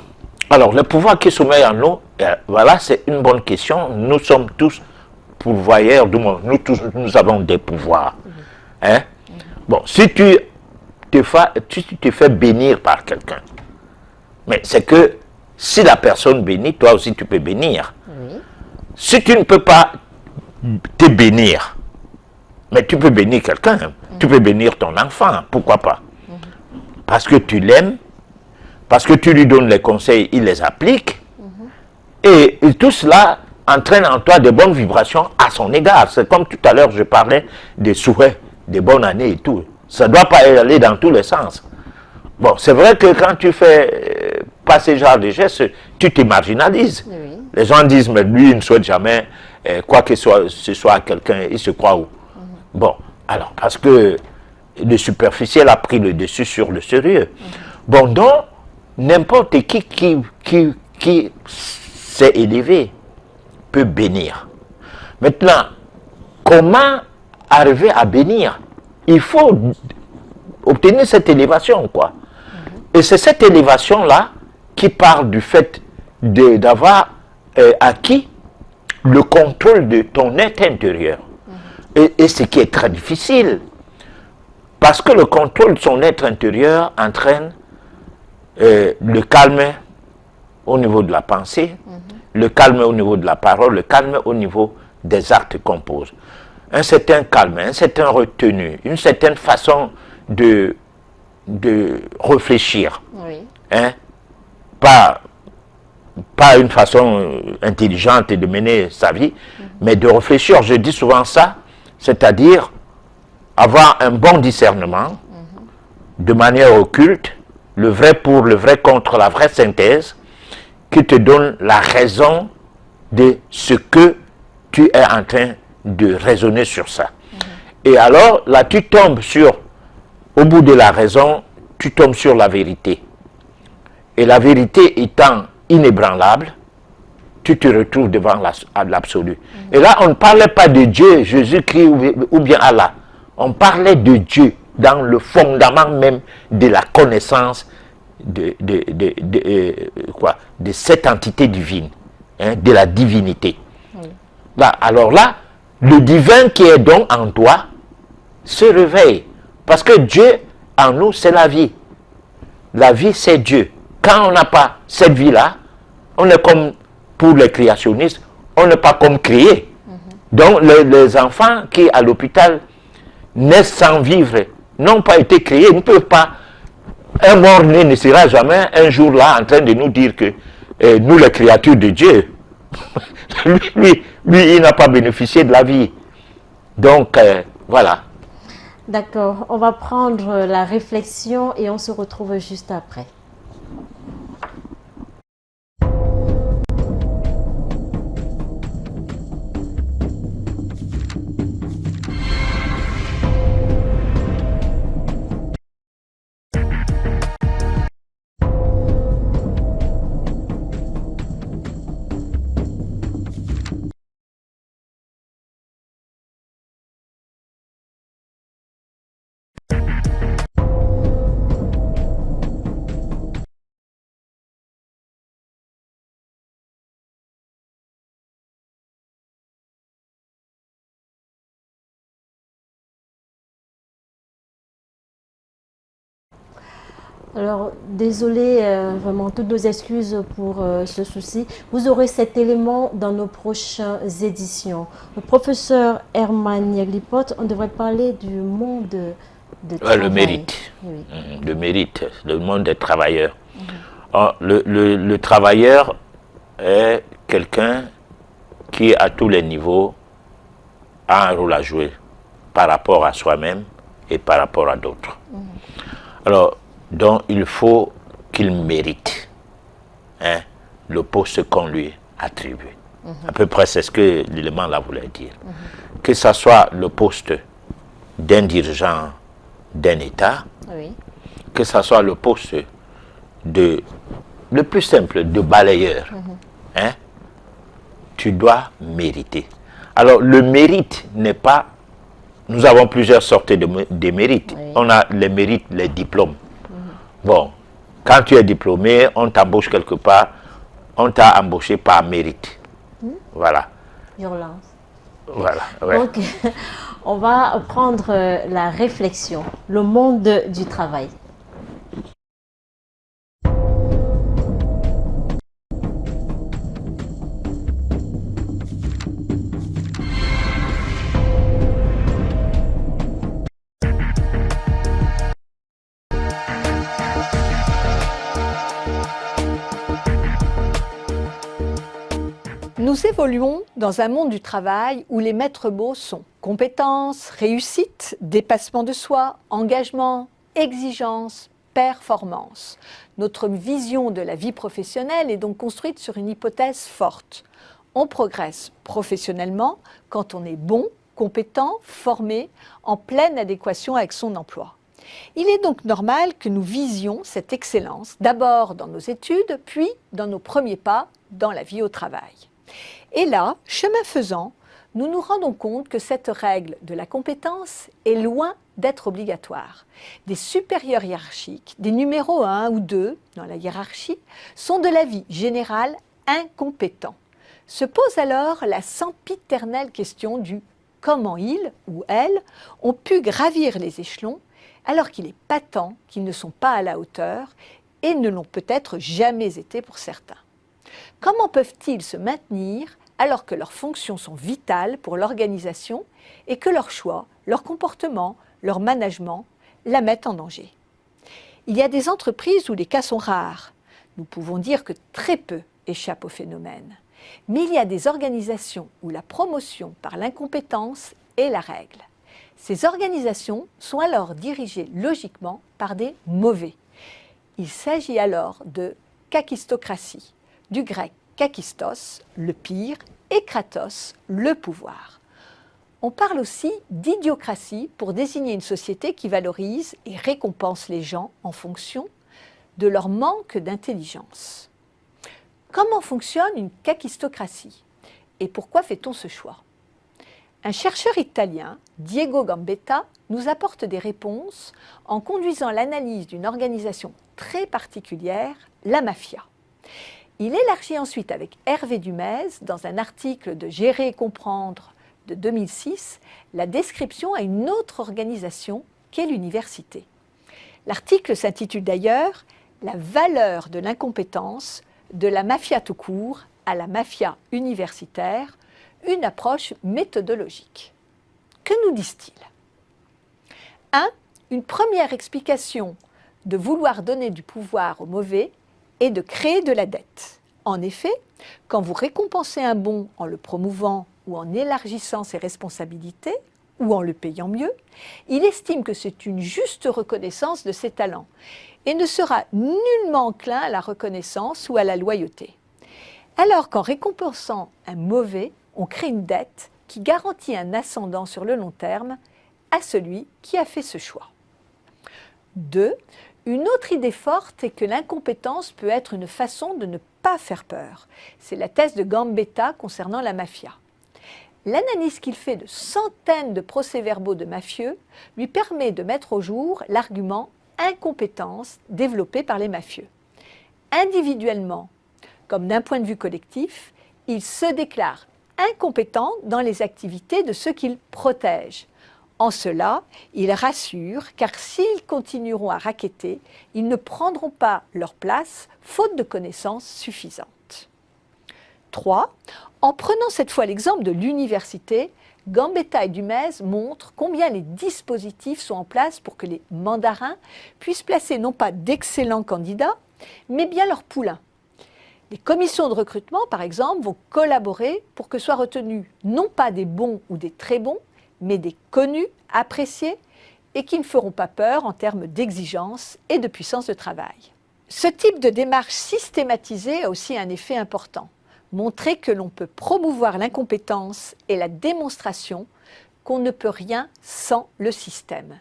Speaker 2: Alors, les pouvoirs qui sommeillent en nous, voilà, c'est une bonne question. Nous sommes tous pourvoyeurs du monde. Nous tous, nous avons des pouvoirs. Hein? Bon, si tu tu te fais bénir par quelqu'un. Mais c'est que si la personne bénit, toi aussi tu peux bénir.
Speaker 1: Oui.
Speaker 2: Si tu ne peux pas te bénir, mais tu peux bénir quelqu'un, tu peux bénir ton enfant, pourquoi pas? Parce que tu l'aimes, parce que tu lui donnes les conseils, il les applique, et tout cela entraîne en toi de bonnes vibrations à son égard. C'est comme tout à l'heure, je parlais des souhaits, des bonnes années et tout. Ça ne doit pas aller dans tous les sens. Bon, c'est vrai que quand tu fais pas ce genre de gestes, tu te marginalises.
Speaker 1: Oui.
Speaker 2: Les gens disent, mais lui, il ne souhaite jamais quoi que ce soit à quelqu'un, il se croit où? Bon, alors, parce que le superficiel a pris le dessus sur le sérieux. Bon, donc, n'importe qui s'est élevé peut bénir. Maintenant, comment arriver à bénir? Il faut obtenir cette élévation, quoi. Et c'est cette élévation-là qui parle du fait d'avoir acquis le contrôle de ton être intérieur. Et ce qui est très difficile, parce que le contrôle de son être intérieur entraîne le calme au niveau de la pensée, le calme au niveau de la parole, le calme au niveau des actes qu'on pose. Un certain calme, un certain retenu, une certaine façon de réfléchir.
Speaker 1: Oui.
Speaker 2: Hein? Pas une façon intelligente de mener sa vie, mais de réfléchir. Je dis souvent ça, c'est-à-dire avoir un bon discernement de manière occulte, le vrai pour, le vrai contre, la vraie synthèse, qui te donne la raison de ce que tu es en train de raisonner sur ça. Et alors, là, tu tombes au bout de la raison, tu tombes sur la vérité. Et la vérité étant inébranlable, tu te retrouves devant l'absolu. Et là, on ne parlait pas de Dieu, Jésus-Christ ou bien Allah. On parlait de Dieu dans le fondament même de la connaissance de cette entité divine, hein, de la divinité. Là, alors là, le divin qui est donc en toi se réveille. Parce que Dieu en nous, c'est la vie. La vie, c'est Dieu. Quand on n'a pas cette vie-là, on est comme, pour les créationnistes, on n'est pas comme créé. Donc les enfants qui à l'hôpital naissent sans vivre, n'ont pas été créés, ne peuvent pas. Un mort-né ne sera jamais un jour là en train de nous dire que nous, les créatures de Dieu, lui, il n'a pas bénéficié de la vie. Donc, voilà.
Speaker 1: D'accord, on va prendre la réflexion et on se retrouve juste après. Alors, désolé, vraiment, toutes nos excuses pour ce souci. Vous aurez cet élément dans nos prochaines éditions. Le professeur Herman Yaglipot, on devrait parler du monde de travail.
Speaker 2: Le mérite.
Speaker 1: Oui.
Speaker 2: Le mérite, le monde des travailleurs. Le travailleur est quelqu'un qui, à tous les niveaux, a un rôle à jouer par rapport à soi-même et par rapport à d'autres. Alors, donc il faut qu'il mérite le poste qu'on lui attribue. À peu près, c'est ce que l'élément là voulait dire. Que ce soit le poste d'un dirigeant d'un État,
Speaker 1: Oui.
Speaker 2: que ce soit le poste le plus simple, de balayeur, tu dois mériter. Alors, le mérite n'est pas... Nous avons plusieurs sortes de mérites.
Speaker 1: Oui.
Speaker 2: On a les mérites, les diplômes. Bon, quand tu es diplômé, on t'embauche quelque part, on t'a embauché par mérite. Voilà.
Speaker 1: Je relance.
Speaker 2: Voilà. Ouais.
Speaker 1: Ok. On va prendre la réflexion, le monde du travail.
Speaker 5: Nous évoluons dans un monde du travail où les maîtres mots sont compétences, réussite, dépassement de soi, engagement, exigence, performance. Notre vision de la vie professionnelle est donc construite sur une hypothèse forte. On progresse professionnellement quand on est bon, compétent, formé, en pleine adéquation avec son emploi. Il est donc normal que nous visions cette excellence, d'abord dans nos études, puis dans nos premiers pas dans la vie au travail. Et là, chemin faisant, nous nous rendons compte que cette règle de la compétence est loin d'être obligatoire. Des supérieurs hiérarchiques, des numéros 1 ou 2 dans la hiérarchie, sont de l'avis général incompétents. Se pose alors la sempiternelle question du comment ils ou elles ont pu gravir les échelons alors qu'il est patent qu'ils ne sont pas à la hauteur et ne l'ont peut-être jamais été pour certains. Comment peuvent-ils se maintenir alors que leurs fonctions sont vitales pour l'organisation et que leurs choix, leur comportement, leur management la mettent en danger? Il y a des entreprises où les cas sont rares. Nous pouvons dire que très peu échappent au phénomène. Mais il y a des organisations où la promotion par l'incompétence est la règle. Ces organisations sont alors dirigées logiquement par des mauvais. Il s'agit alors de kakistocratie, du grec kakistos, le pire, et kratos, le pouvoir. On parle aussi d'idiocratie pour désigner une société qui valorise et récompense les gens en fonction de leur manque d'intelligence. Comment fonctionne une kakistocratie et pourquoi fait-on ce choix? Un chercheur italien, Diego Gambetta, nous apporte des réponses en conduisant l'analyse d'une organisation très particulière, la mafia. Il élargit ensuite avec Hervé Dumez, dans un article de Gérer et comprendre de 2006, la description à une autre organisation qu'est l'université. L'article s'intitule d'ailleurs « La valeur de l'incompétence, de la mafia tout court à la mafia universitaire, une approche méthodologique ». Que nous disent-ils? 1. Une première explication de vouloir donner du pouvoir aux mauvais et de créer de la dette. En effet, quand vous récompensez un bon en le promouvant ou en élargissant ses responsabilités, ou en le payant mieux, il estime que c'est une juste reconnaissance de ses talents et ne sera nullement enclin à la reconnaissance ou à la loyauté. Alors qu'en récompensant un mauvais, on crée une dette qui garantit un ascendant sur le long terme à celui qui a fait ce choix. 2. Une autre idée forte est que l'incompétence peut être une façon de ne pas faire peur. C'est la thèse de Gambetta concernant la mafia. L'analyse qu'il fait de centaines de procès-verbaux de mafieux lui permet de mettre au jour l'argument incompétence développé par les mafieux. Individuellement, comme d'un point de vue collectif, ils se déclarent incompétents dans les activités de ceux qu'ils protègent. En cela, ils rassurent, car s'ils continueront à racketter, ils ne prendront pas leur place, faute de connaissances suffisantes. 3. En prenant cette fois l'exemple de l'université, Gambetta et Dumez montrent combien les dispositifs sont en place pour que les mandarins puissent placer non pas d'excellents candidats, mais bien leurs poulains. Les commissions de recrutement, par exemple, vont collaborer pour que soient retenus non pas des bons ou des très bons, mais des connus, appréciés et qui ne feront pas peur en termes d'exigence et de puissance de travail. Ce type de démarche systématisée a aussi un effet important, montrer que l'on peut promouvoir l'incompétence et la démonstration qu'on ne peut rien sans le système.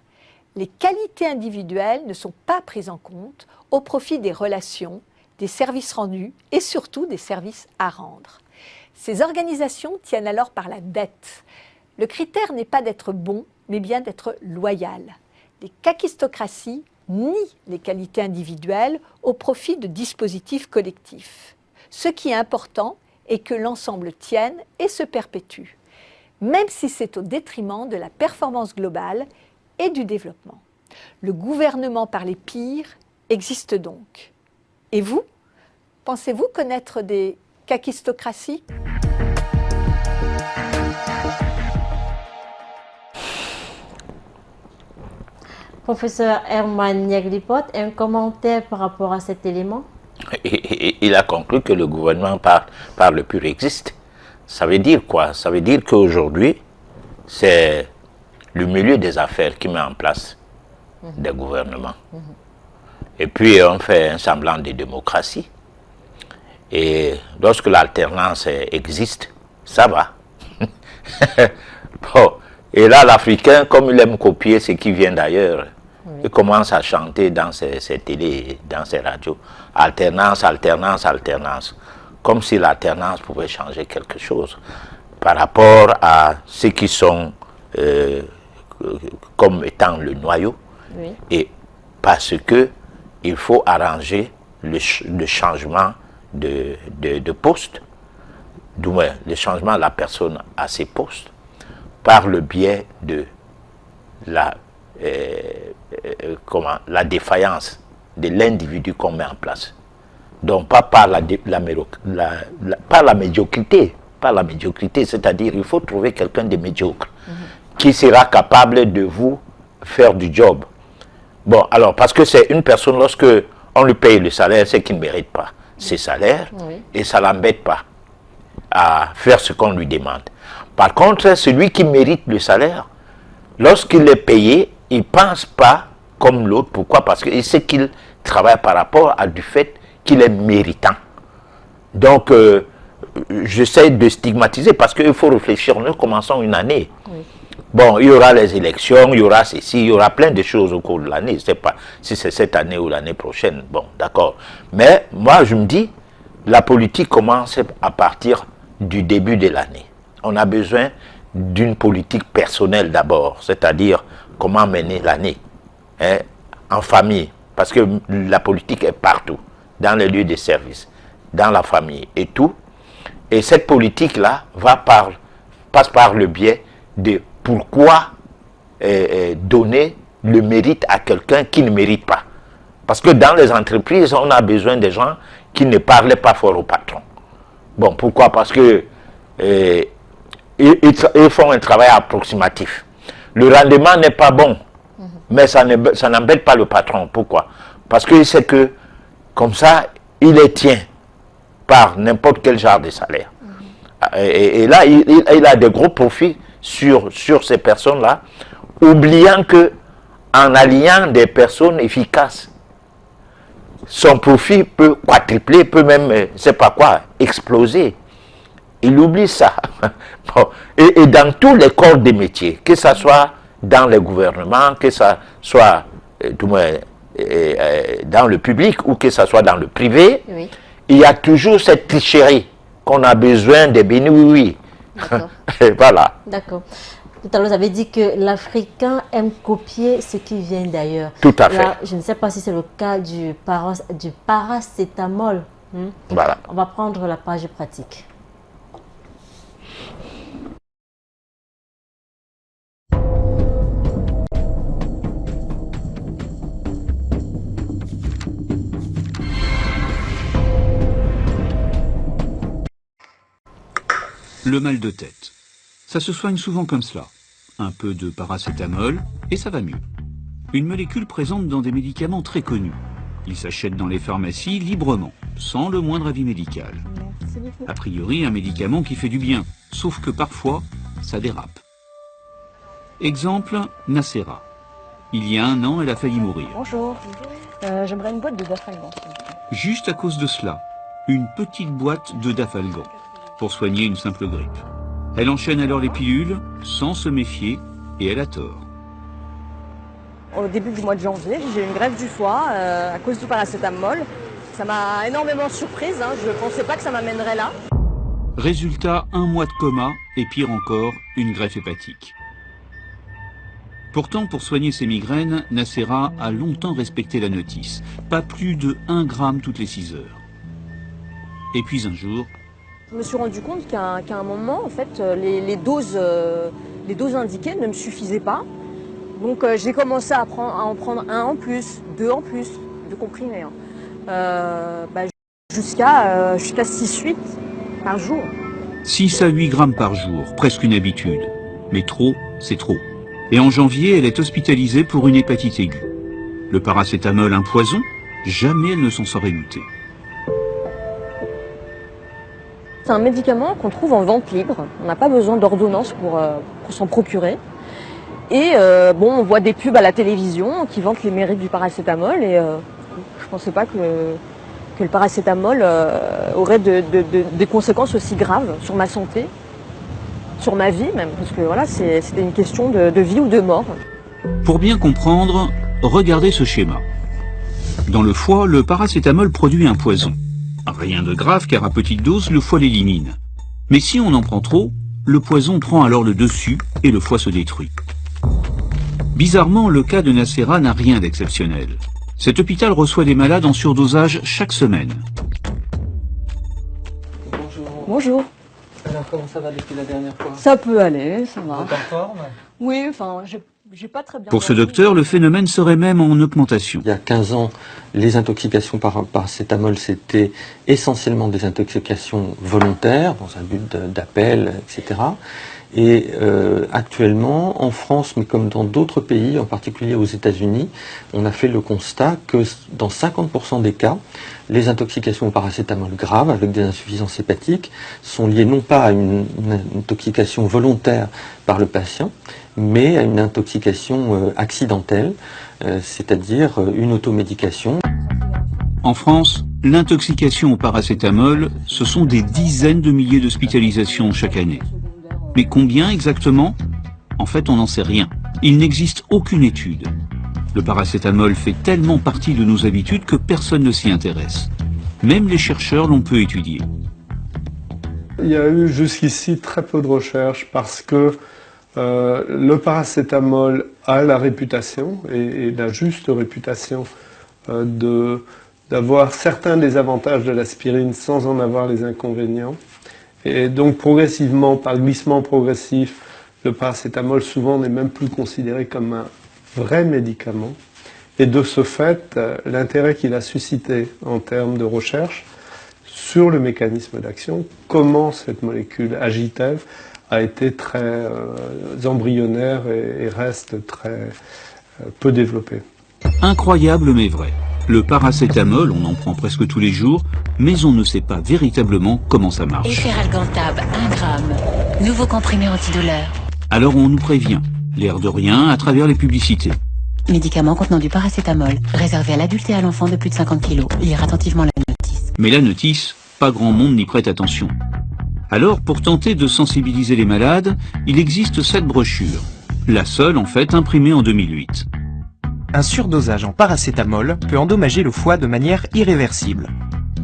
Speaker 5: Les qualités individuelles ne sont pas prises en compte au profit des relations, des services rendus et surtout des services à rendre. Ces organisations tiennent alors par la dette. Le critère n'est pas d'être bon, mais bien d'être loyal. Les kakistocraties nient les qualités individuelles au profit de dispositifs collectifs. Ce qui est important est que l'ensemble tienne et se perpétue. même si c'est au détriment de la performance globale et du développement. Le gouvernement par les pires existe donc. Et vous, pensez-vous connaître des kakistocraties ?
Speaker 1: Professeur Herman Niaglipot, un commentaire par rapport à cet élément?
Speaker 2: Il a conclu que le gouvernement par le pur existe. Ça veut dire quoi? Ça veut dire qu'aujourd'hui, c'est le milieu des affaires qui met en place des gouvernements. Et puis on fait un semblant de démocratie. Et lorsque l'alternance existe, ça va. Bon. Et là, l'Africain, comme il aime copier ce qui vient d'ailleurs, il commence à chanter dans ses télés, dans ses radios, alternance, alternance, alternance. Comme si l'alternance pouvait changer quelque chose par rapport à ceux qui sont comme étant le noyau.
Speaker 1: Oui.
Speaker 2: Et parce que il faut arranger le changement de poste, du moins le changement de la personne à ses postes, par le biais de la défaillance de l'individu qu'on met en place. Donc pas par la médiocrité, c'est-à-dire il faut trouver quelqu'un de médiocre qui sera capable de vous faire du job. Bon, alors parce que c'est une personne, lorsque on lui paye le salaire, c'est qu'il ne mérite pas ses salaires, et ça ne l'embête pas à faire ce qu'on lui demande. Par contre, celui qui mérite le salaire, lorsqu'il est payé, il ne pense pas comme l'autre. Pourquoi? Parce qu'il sait qu'il travaille par rapport à du fait qu'il est méritant. Donc, j'essaie de stigmatiser parce qu'il faut réfléchir. Nous commençons une année. Oui. Bon, il y aura les élections, il y aura ceci, il y aura plein de choses au cours de l'année. Je ne sais pas si c'est cette année ou l'année prochaine. Bon, d'accord. Mais moi, je me dis, la politique commence à partir du début de l'année. On a besoin d'une politique personnelle d'abord, c'est-à-dire comment mener l'année, hein, en famille, parce que la politique est partout, dans les lieux de service, dans la famille et tout. Et cette politique-là passe par le biais de pourquoi donner le mérite à quelqu'un qui ne mérite pas. Parce que dans les entreprises, on a besoin de gens qui ne parlaient pas fort au patron. Bon, pourquoi? Parce que ils font un travail approximatif. Le rendement n'est pas bon, mais ça n'embête pas le patron. Pourquoi? Parce qu'il sait que, comme ça, il les tient par n'importe quel genre de salaire. Et là, il a de gros profits sur ces personnes-là, oubliant que, en alliant des personnes efficaces, son profit peut quadrupler, peut même, je ne sais pas quoi, exploser. Il oublie ça. Bon. Et dans tous les corps des métiers, que ce soit dans les gouvernements, que ce soit dans le public ou que ce soit dans le privé, oui, il y a toujours cette tricherie qu'on a besoin de bénis, oui. Voilà.
Speaker 1: D'accord. Tout à l'heure, vous avez dit que l'Africain aime copier ce qui vient d'ailleurs.
Speaker 2: Tout à fait.
Speaker 1: Là, je ne sais pas si c'est le cas du paracétamol.
Speaker 2: Voilà.
Speaker 1: On va prendre la page pratique.
Speaker 6: Le mal de tête. Ça se soigne souvent comme cela. Un peu de paracétamol et ça va mieux. Une molécule présente dans des médicaments très connus. Il s'achète dans les pharmacies librement, sans le moindre avis médical. A priori, un médicament qui fait du bien, sauf que parfois, ça dérape. Exemple, Nacera. Il y a 1 an, elle a failli mourir.
Speaker 7: Bonjour, j'aimerais une boîte de Dafalgan.
Speaker 6: Juste à cause de cela, une petite boîte de Dafalgan, pour soigner une simple grippe. Elle enchaîne alors les pilules, sans se méfier, et elle a tort.
Speaker 7: Au début du mois de janvier, j'ai eu une greffe du foie à cause du paracétamol. Ça m'a énormément surprise, je ne pensais pas que ça m'amènerait là.
Speaker 6: Résultat, 1 mois de coma, et pire encore, une greffe hépatique. Pourtant, pour soigner ses migraines, Nacera a longtemps respecté la notice. Pas plus de 1 gramme toutes les 6 heures. Et puis un jour,
Speaker 7: Je me suis rendu compte qu'à un moment, en fait, les doses indiquées ne me suffisaient pas. Donc j'ai commencé à en prendre un en plus, deux en plus, de comprimés. Hein. Jusqu'à 6-8 par jour.
Speaker 6: 6 à 8 grammes par jour, presque une habitude. Mais trop, c'est trop. Et en janvier, elle est hospitalisée pour une hépatite aiguë. Le paracétamol, un poison, jamais elle ne s'en serait doutée.
Speaker 7: C'est un médicament qu'on trouve en vente libre. On n'a pas besoin d'ordonnance pour s'en procurer. Et on voit des pubs à la télévision qui vantent les mérites du paracétamol. Et je ne pensais pas que le paracétamol aurait des conséquences aussi graves sur ma santé, sur ma vie même. Parce que voilà, c'était une question de vie ou de mort.
Speaker 6: Pour bien comprendre, regardez ce schéma. Dans le foie, le paracétamol produit un poison. Rien de grave car à petite dose, le foie l'élimine. Mais si on en prend trop, le poison prend alors le dessus et le foie se détruit. Bizarrement, le cas de Nacera n'a rien d'exceptionnel. Cet hôpital reçoit des malades en surdosage chaque semaine.
Speaker 8: Bonjour.
Speaker 7: Bonjour.
Speaker 8: Alors comment ça va depuis la dernière fois?
Speaker 7: Ça peut aller, ça va.
Speaker 8: Vous êtes en forme?
Speaker 7: Oui, enfin, j'ai pas très bien.
Speaker 6: Pour ce docteur, le phénomène serait même en augmentation.
Speaker 8: Il y a 15 ans, les intoxications par paracétamol, c'était essentiellement des intoxications volontaires, dans un but d'appel, etc. Et actuellement, en France, mais comme dans d'autres pays, en particulier aux États-Unis, on a fait le constat que dans 50% des cas, les intoxications au paracétamol graves avec des insuffisances hépatiques sont liées non pas à une intoxication volontaire par le patient, mais à une intoxication accidentelle, c'est-à-dire une automédication.
Speaker 6: En France, l'intoxication au paracétamol, ce sont des dizaines de milliers d'hospitalisations chaque année. Mais combien exactement? En fait, on n'en sait rien. Il n'existe aucune étude. Le paracétamol fait tellement partie de nos habitudes que personne ne s'y intéresse. Même les chercheurs l'ont peu étudié.
Speaker 9: Il y a eu jusqu'ici très peu de recherches parce que le paracétamol a la réputation, et la juste réputation, d'avoir certains des avantages de l'aspirine sans en avoir les inconvénients. Et donc progressivement, par glissement progressif, le paracétamol souvent n'est même plus considéré comme un vrai médicament. Et de ce fait, l'intérêt qu'il a suscité en termes de recherche sur le mécanisme d'action, comment cette molécule agit-elle, a été très embryonnaire et reste très peu développé.
Speaker 6: Incroyable mais vrai. Le paracétamol, on en prend presque tous les jours, mais on ne sait pas véritablement comment ça marche.
Speaker 10: Efferalgantab, 1 gramme. Nouveau comprimé antidouleur.
Speaker 6: Alors on nous prévient, l'air de rien, à travers les publicités.
Speaker 10: Médicament contenant du paracétamol, réservé à l'adulte et à l'enfant de plus de 50 kg. Lire attentivement la notice.
Speaker 6: Mais la notice, pas grand monde n'y prête attention. Alors, pour tenter de sensibiliser les malades, il existe cette brochure. La seule, en fait, imprimée en 2008.
Speaker 11: Un surdosage en paracétamol peut endommager le foie de manière irréversible.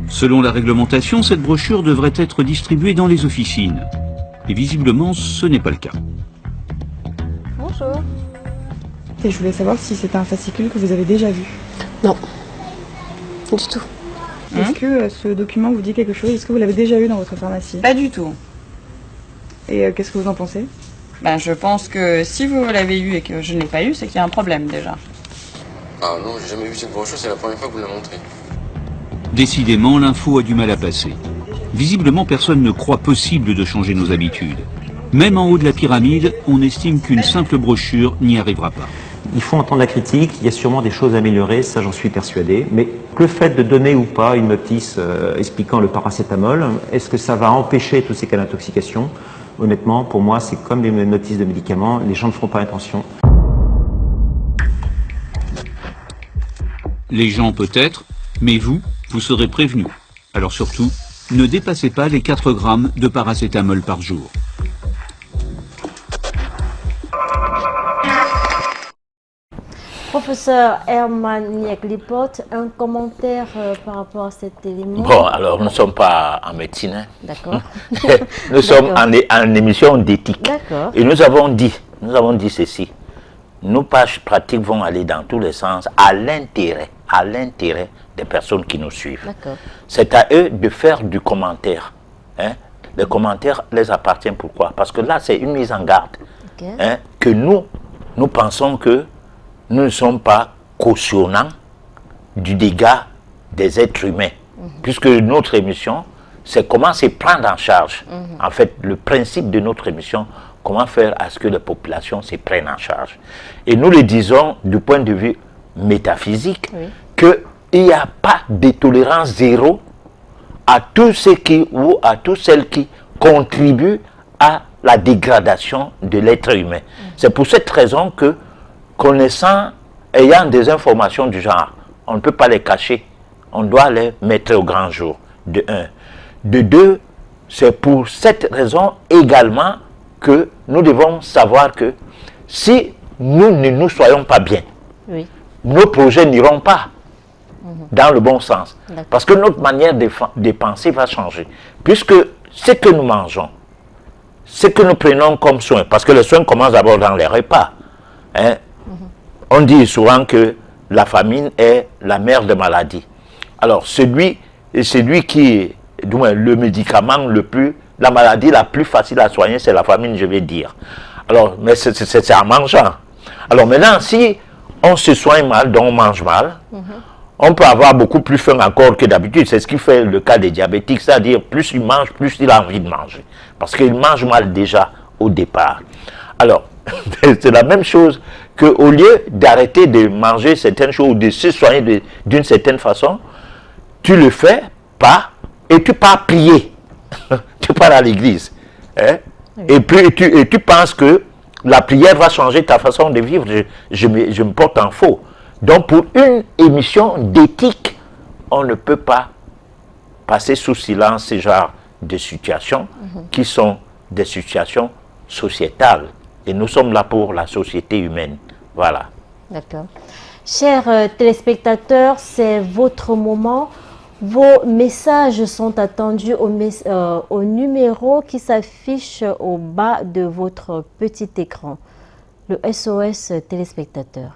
Speaker 6: Selon la réglementation, cette brochure devrait être distribuée dans les officines. Et visiblement, ce n'est pas le cas.
Speaker 7: Bonjour.
Speaker 12: Et je voulais savoir si c'était un fascicule que vous avez déjà vu.
Speaker 13: Non, du tout.
Speaker 12: Est-ce que ce document vous dit quelque chose? Est-ce que vous l'avez déjà eu dans votre pharmacie?
Speaker 14: Pas du tout.
Speaker 12: Et qu'est-ce que vous en pensez?
Speaker 14: Je pense que si vous l'avez eu et que je ne l'ai pas eu, c'est qu'il y a un problème déjà.
Speaker 15: Ah non, j'ai jamais vu cette brochure, c'est la première fois que vous la montrez.
Speaker 6: Décidément, l'info a du mal à passer. Visiblement, personne ne croit possible de changer nos habitudes. Même en haut de la pyramide, on estime qu'une simple brochure n'y arrivera pas.
Speaker 16: Il faut entendre la critique, il y a sûrement des choses à améliorer, ça j'en suis persuadé. Mais le fait de donner ou pas une notice expliquant le paracétamol, est-ce que ça va empêcher tous ces cas d'intoxication? Honnêtement, pour moi, c'est comme les notices de médicaments, les gens ne feront pas attention.
Speaker 6: Les gens peut-être, mais vous serez prévenus. Alors surtout, ne dépassez pas les 4 grammes de paracétamol par jour.
Speaker 1: Professeur Herman Niek-Lippot, un commentaire par rapport à cet élément?
Speaker 2: Bon, alors nous ne sommes pas en médecine. Hein.
Speaker 1: D'accord.
Speaker 2: Nous sommes en émission d'éthique.
Speaker 1: D'accord.
Speaker 2: Et nous avons dit ceci. Nos pages pratiques vont aller dans tous les sens à l'intérêt des personnes qui nous suivent.
Speaker 1: D'accord.
Speaker 2: C'est à eux de faire du commentaire. Hein. Les commentaires les appartiennent. Pourquoi? Parce que là, c'est une mise en garde.
Speaker 1: Okay.
Speaker 2: Hein, que nous pensons que nous ne sommes pas cautionnants du dégât des êtres humains. Puisque notre émission, c'est comment se prendre en charge. En fait, le principe de notre émission, comment faire à ce que les populations se prennent en charge. Et nous le disons du point de vue métaphysique, qu'il n'y a pas de tolérance zéro à tous ceux qui, ou à tous celles qui contribuent à la dégradation de l'être humain. C'est pour cette raison que, connaissant, ayant des informations du genre, on ne peut pas les cacher, on doit les mettre au grand jour, de un. De deux, c'est pour cette raison également que nous devons savoir que si nous ne nous soyons pas bien, nos projets n'iront pas dans le bon sens. Parce que notre manière de penser va changer. Puisque ce que nous mangeons, ce que nous prenons comme soin, parce que les soins commencent d'abord dans les repas. Hein. On dit souvent que la famine est la mère de maladie. Alors, celui qui, du moins, le médicament la maladie la plus facile à soigner, c'est la famine, je vais dire. Alors, mais c'est en mangeant. Alors maintenant, si on se soigne mal, donc on mange mal, on peut avoir beaucoup plus faim encore que d'habitude. C'est ce qui fait le cas des diabétiques, c'est-à-dire plus il mange, plus il a envie de manger. Parce qu'il mange mal déjà au départ. Alors, c'est la même chose qu'au lieu d'arrêter de manger certaines choses ou de se soigner d'une certaine façon, tu le fais pas et tu pars prier. Tu pars à l'église. Hein? Et tu penses que la prière va changer ta façon de vivre. Je me porte en faux. Donc pour une émission d'éthique, on ne peut pas passer sous silence ce genre de situations qui sont des situations sociétales. Et nous sommes là pour la société humaine. Voilà.
Speaker 1: D'accord. Chers téléspectateurs, c'est votre moment. Vos messages sont attendus au numéro qui s'affiche au bas de votre petit écran. Le SOS téléspectateur.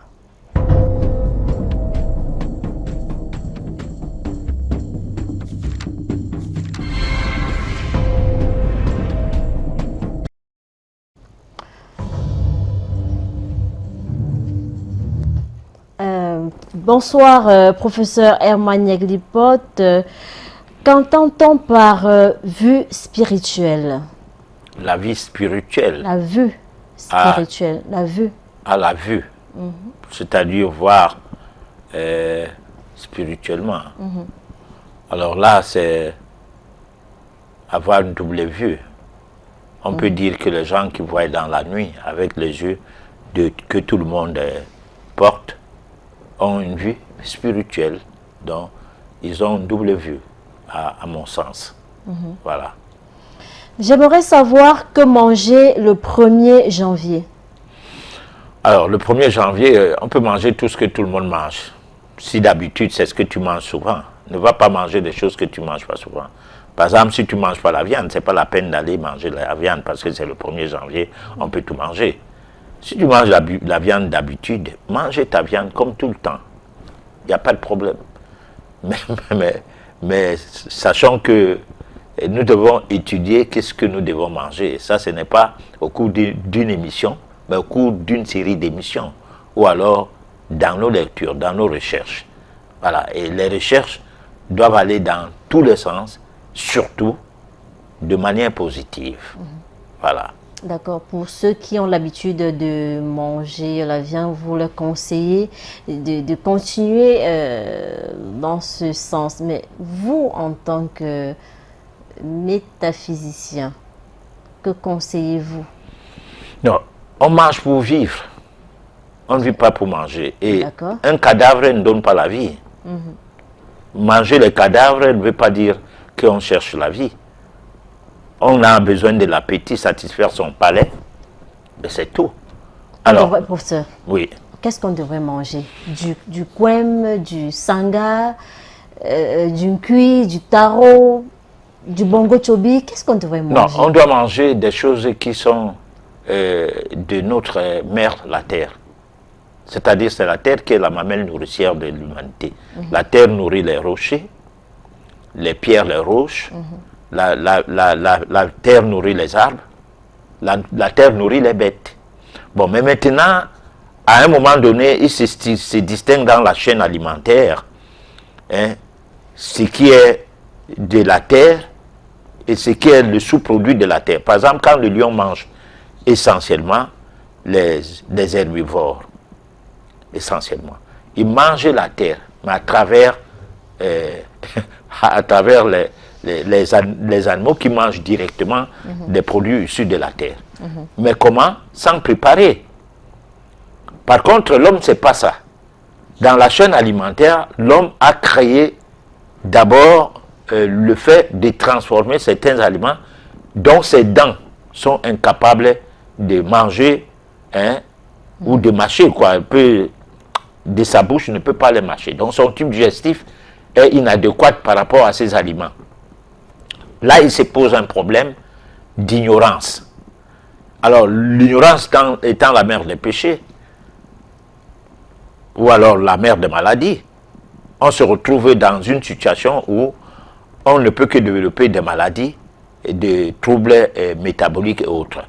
Speaker 1: Bonsoir, professeur Herman Yaglipote. Qu'entend-on par vue spirituelle?
Speaker 2: La vie spirituelle.
Speaker 1: La vue spirituelle, la vue.
Speaker 2: À la vue. C'est-à-dire voir spirituellement. Alors là, c'est avoir une double vue. On peut dire que les gens qui voient dans la nuit, avec les yeux que tout le monde porte, ont une vue spirituelle, donc ils ont une double vue, à mon sens. Voilà.
Speaker 1: J'aimerais savoir que manger le 1er janvier.
Speaker 2: Alors, le 1er janvier, on peut manger tout ce que tout le monde mange. Si d'habitude, c'est ce que tu manges souvent, ne va pas manger des choses que tu ne manges pas souvent. Par exemple, si tu ne manges pas la viande, ce n'est pas la peine d'aller manger la viande parce que c'est le 1er janvier, on peut tout manger. Si tu manges la viande d'habitude, mangez ta viande comme tout le temps. Il n'y a pas de problème. Mais sachant que nous devons étudier qu'est-ce que nous devons manger. Et ça, ce n'est pas au cours d'une émission, mais au cours d'une série d'émissions. Ou alors dans nos lectures, dans nos recherches. Voilà. Et les recherches doivent aller dans tous les sens, surtout de manière positive. Voilà.
Speaker 1: D'accord. Pour ceux qui ont l'habitude de manger la viande, vous leur conseillez de continuer dans ce sens. Mais vous, en tant que métaphysicien, que conseillez-vous?
Speaker 2: Non, on mange pour vivre. On ne vit pas pour manger. Et un cadavre ne donne pas la vie. Manger les cadavres ne veut pas dire qu'on cherche la vie. On a besoin de l'appétit, satisfaire son palais, et c'est tout. Alors,
Speaker 1: professeur,
Speaker 2: oui.
Speaker 1: Qu'est-ce qu'on devrait manger? Du kwem, du sanga, du nkui, du taro, du bongo chobi? Qu'est-ce qu'on devrait manger?
Speaker 2: Non, on doit manger des choses qui sont de notre mère, la terre. C'est-à-dire c'est la terre qui est la mamelle nourricière de l'humanité. La terre nourrit les rochers, les pierres, les roches, la terre nourrit les arbres, la terre nourrit les bêtes. Bon, mais maintenant, à un moment donné, il se distingue dans la chaîne alimentaire, hein, ce qui est de la terre et ce qui est le sous-produit de la terre. Par exemple, quand le lion mange essentiellement les herbivores, essentiellement, il mange la terre, mais à travers les animaux qui mangent directement des produits issus de la terre. Mais comment? Sans préparer. Par contre, l'homme, c'est pas ça. Dans la chaîne alimentaire, l'homme a créé d'abord le fait de transformer certains aliments dont ses dents sont incapables de manger, hein, ou de mâcher, quoi. Un peu de sa bouche ne peut pas les mâcher. Donc son tube digestif est inadéquat par rapport à ces aliments. Là, il se pose un problème d'ignorance. Alors, l'ignorance étant la mère des péchés, ou alors la mère des maladies, on se retrouve dans une situation où on ne peut que développer des maladies, et des troubles métaboliques et autres.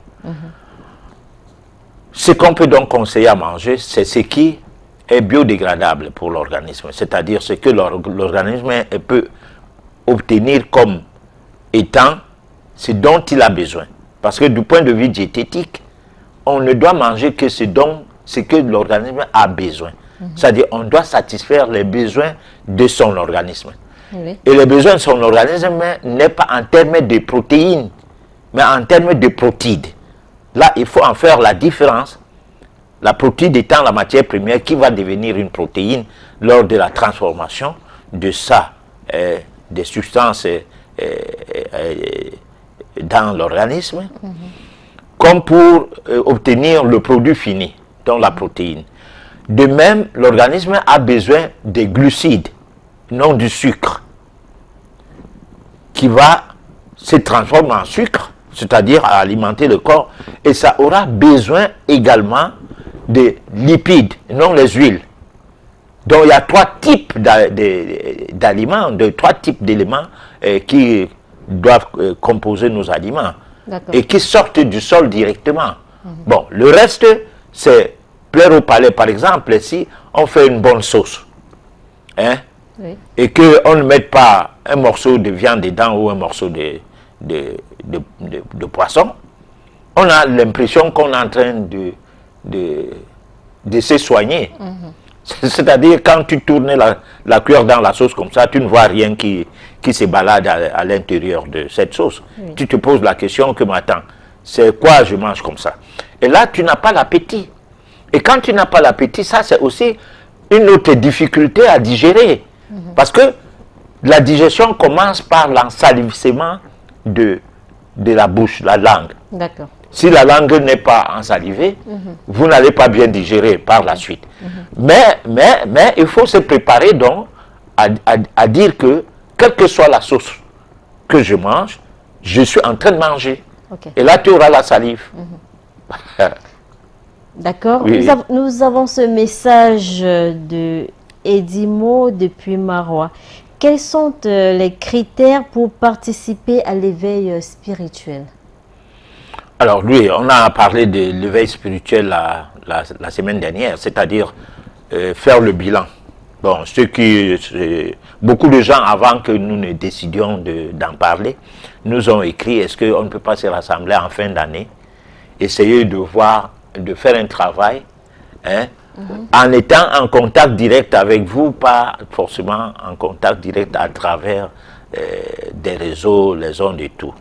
Speaker 2: Ce qu'on peut donc conseiller à manger, c'est ce qui est biodégradable pour l'organisme, c'est-à-dire ce que l'organisme peut obtenir comme étant ce dont il a besoin. Parce que du point de vue diététique, on ne doit manger que ce que l'organisme a besoin. C'est-à-dire on doit satisfaire les besoins de son organisme. Oui. Et les besoins de son organisme n'est pas en termes de protéines, mais en termes de protides. Là, il faut en faire la différence. La protide étant la matière première qui va devenir une protéine lors de la transformation de ça, des substances dans l'organisme, comme pour obtenir le produit fini, donc la protéine. De même, l'organisme a besoin des glucides, non du sucre, qui va se transformer en sucre, c'est-à-dire à alimenter le corps, et ça aura besoin également de lipides, non les huiles. Donc il y a trois types d'aliments, trois types d'éléments qui doivent composer nos aliments et qui sortent du sol directement. Bon, le reste, c'est plaire au palais. Par exemple, si on fait une bonne sauce, hein, et qu'on ne mette pas un morceau de viande dedans ou un morceau de poisson, on a l'impression qu'on est en train de se soigner. C'est-à-dire, quand tu tournes la cuillère dans la sauce comme ça, tu ne vois rien qui se balade à l'intérieur de cette sauce. Tu te poses la question que, attends, c'est quoi je mange comme ça? Et là, tu n'as pas l'appétit. Et quand tu n'as pas l'appétit, ça, c'est aussi une autre difficulté à digérer. Parce que la digestion commence par l'ensalivissement de la bouche, la langue. D'accord. Si la langue n'est pas ensalivée, vous n'allez pas bien digérer par la suite. Mais il faut se préparer donc à dire que, quelle que soit la sauce que je mange, je suis en train de manger. Okay. Et là, tu auras la salive.
Speaker 1: D'accord. Oui. Nous avons ce message de Edimo depuis Marois. Quels sont les critères pour participer à l'éveil spirituel?
Speaker 2: Alors lui, on a parlé de l'éveil spirituel la semaine dernière, c'est-à-dire faire le bilan. Bon, beaucoup de gens, avant que nous ne décidions d'en parler, nous ont écrit, est-ce qu'on ne peut pas se rassembler en fin d'année, essayer de faire un travail, hein, en étant en contact direct avec vous, pas forcément en contact direct à travers des réseaux, les ondes et tout.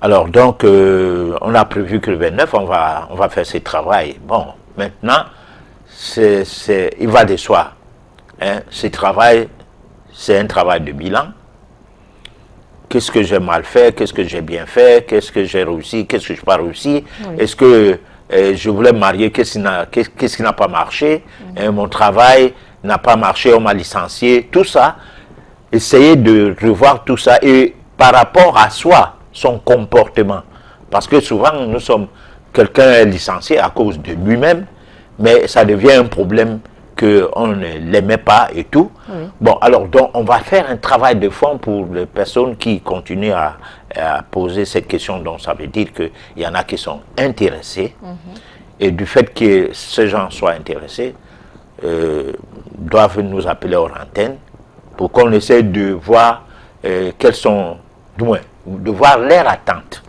Speaker 2: Alors donc, on a prévu que le 29, on va faire ce travail. Bon, maintenant, il va de soi. Hein, ce travail, c'est un travail de bilan. Qu'est-ce que j'ai mal fait? Qu'est-ce que j'ai bien fait? Qu'est-ce que j'ai réussi? Qu'est-ce que je n'ai pas réussi? Oui. Est-ce que je voulais me marier? Qu'est-ce qui n'a pas marché? Mon travail n'a pas marché, on m'a licencié. Tout ça, essayer de revoir tout ça. Et par rapport à soi, son comportement. Parce que souvent, quelqu'un est licencié à cause de lui-même, mais ça devient un problème qu'on ne l'aimait pas et tout.
Speaker 1: Oui.
Speaker 2: Bon, alors donc on va faire un travail de fond pour les personnes qui continuent à poser cette question. Donc ça veut dire qu'il y en a qui sont intéressés. Et du fait que ces gens soient intéressés, doivent nous appeler hors antenne pour qu'on essaie de voir quelles sont, du moins, de voir leur attente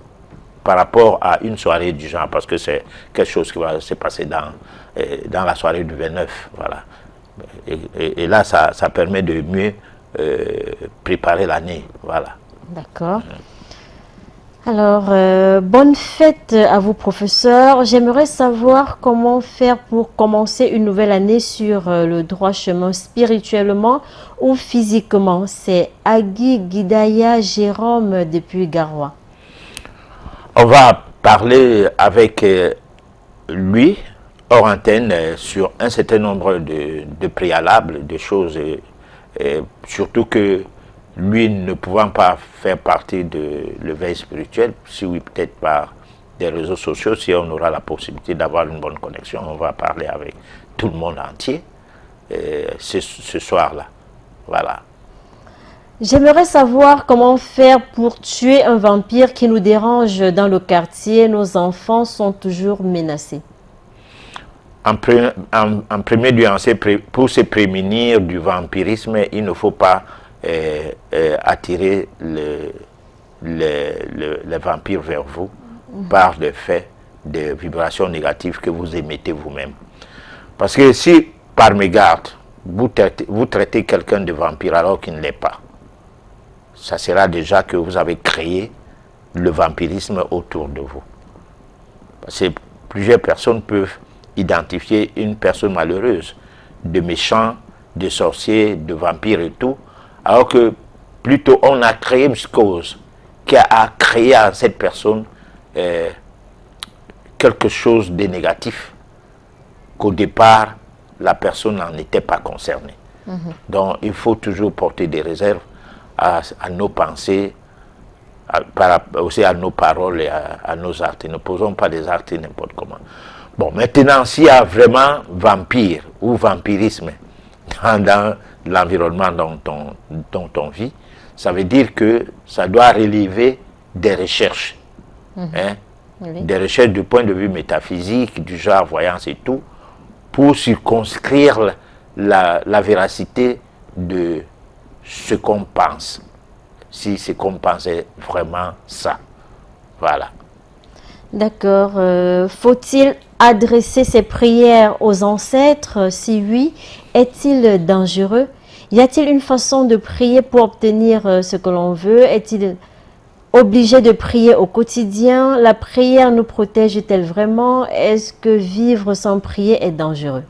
Speaker 2: par rapport à une soirée du genre, parce que c'est quelque chose qui va se passer dans la soirée du 29, voilà. Et là, ça permet de mieux préparer l'année, voilà.
Speaker 1: D'accord. Alors, bonne fête à vous, professeur. J'aimerais savoir comment faire pour commencer une nouvelle année sur le droit chemin, spirituellement ou physiquement. C'est Agui Guidaya Jérôme depuis Garoua.
Speaker 2: On va parler avec lui, hors antenne, sur un certain nombre de préalables, de choses, surtout que lui ne pouvant pas faire partie de l'éveil spirituel, si oui, peut-être par des réseaux sociaux, si on aura la possibilité d'avoir une bonne connexion, on va parler avec tout le monde entier ce soir-là. Voilà.
Speaker 1: J'aimerais savoir comment faire pour tuer un vampire qui nous dérange dans le quartier. Nos enfants sont toujours menacés.
Speaker 2: En premier lieu, pour se prémunir du vampirisme, il ne faut pas attirer les vampires vers vous par le fait de vibrations négatives que vous émettez vous-même. Parce que si, par mégarde, vous traitez quelqu'un de vampire alors qu'il ne l'est pas, ça sera déjà que vous avez créé le vampirisme autour de vous. Parce que plusieurs personnes peuvent identifier une personne malheureuse, de méchants, de sorciers, de vampires et tout, alors que plutôt on a créé une cause qui a créé à cette personne quelque chose de négatif, qu'au départ, la personne n'en était pas concernée. Donc il faut toujours porter des réserves à nos pensées, aussi à nos paroles et à nos actes. Ne posons pas des actes n'importe comment. Bon, maintenant, s'il y a vraiment vampire ou vampirisme dans l'environnement dont on vit, ça veut dire que ça doit relever des recherches. Des recherches du point de vue métaphysique, du genre voyance et tout, pour circonscrire la véracité de ce qu'on pense, si ce qu'on pensait vraiment ça. Voilà.
Speaker 1: D'accord. Faut-il adresser ses prières aux ancêtres? Si oui, est-il dangereux? Y a-t-il une façon de prier pour obtenir ce que l'on veut? Est-il obligé de prier au quotidien? La prière nous protège-t-elle vraiment? Est-ce que vivre sans prier est dangereux?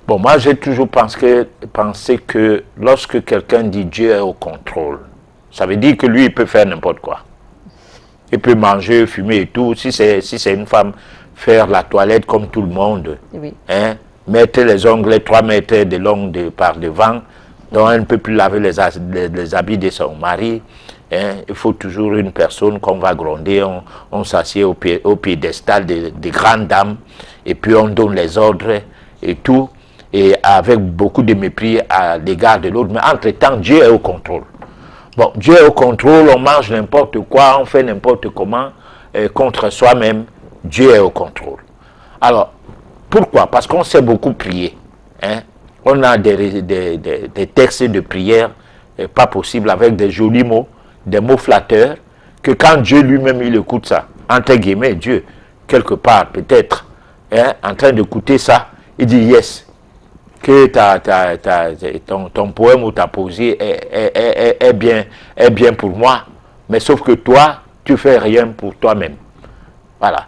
Speaker 2: Bon, moi j'ai toujours pensé que lorsque quelqu'un dit Dieu est au contrôle, ça veut dire que lui il peut faire n'importe quoi. Il peut manger, fumer et tout. Si c'est une femme, faire la toilette comme tout le monde.
Speaker 1: Oui.
Speaker 2: Mettre les ongles 3 mètres de long par devant. Donc elle ne peut plus laver les habits de son mari. Il faut toujours une personne qu'on va gronder. On s'assied au piédestal des grandes dames. Et puis on donne les ordres et tout. Et avec beaucoup de mépris à l'égard de l'autre. Mais entre-temps, Dieu est au contrôle. Bon, Dieu est au contrôle, on mange n'importe quoi, on fait n'importe comment contre soi-même. Dieu est au contrôle. Alors, pourquoi? Parce qu'on sait beaucoup prier. On a des textes de prière pas possibles avec des jolis mots, des mots flatteurs, que quand Dieu lui-même il écoute ça, entre guillemets, Dieu, quelque part peut-être, en train d'écouter ça, il dit yes. Que ton poème ou ta poésie est bien pour moi, mais sauf que toi, tu fais rien pour toi-même. Voilà.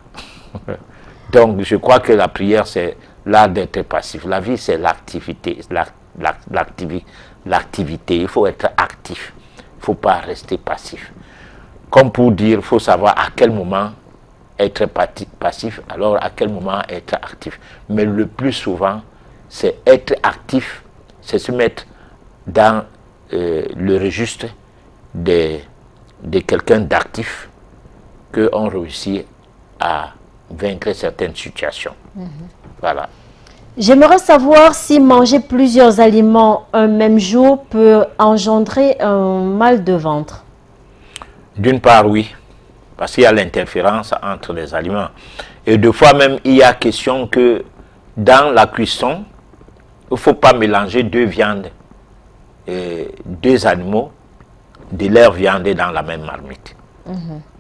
Speaker 2: Donc, je crois que la prière, c'est l'art d'être passif. La vie, c'est l'activité. L'activité, il faut être actif. Il ne faut pas rester passif. Comme pour dire, il faut savoir à quel moment être passif, alors à quel moment être actif. Mais le plus souvent, c'est être actif, c'est se mettre dans le registre de quelqu'un d'actif qu'on réussit à vaincre certaines situations. Voilà.
Speaker 1: J'aimerais savoir si manger plusieurs aliments un même jour peut engendrer un mal de ventre.
Speaker 2: D'une part, oui, parce qu'il y a l'interférence entre les aliments. Et deux fois même, il y a question que dans la cuisson, il ne faut pas mélanger deux viandes, deux animaux, de leur viande dans la même marmite.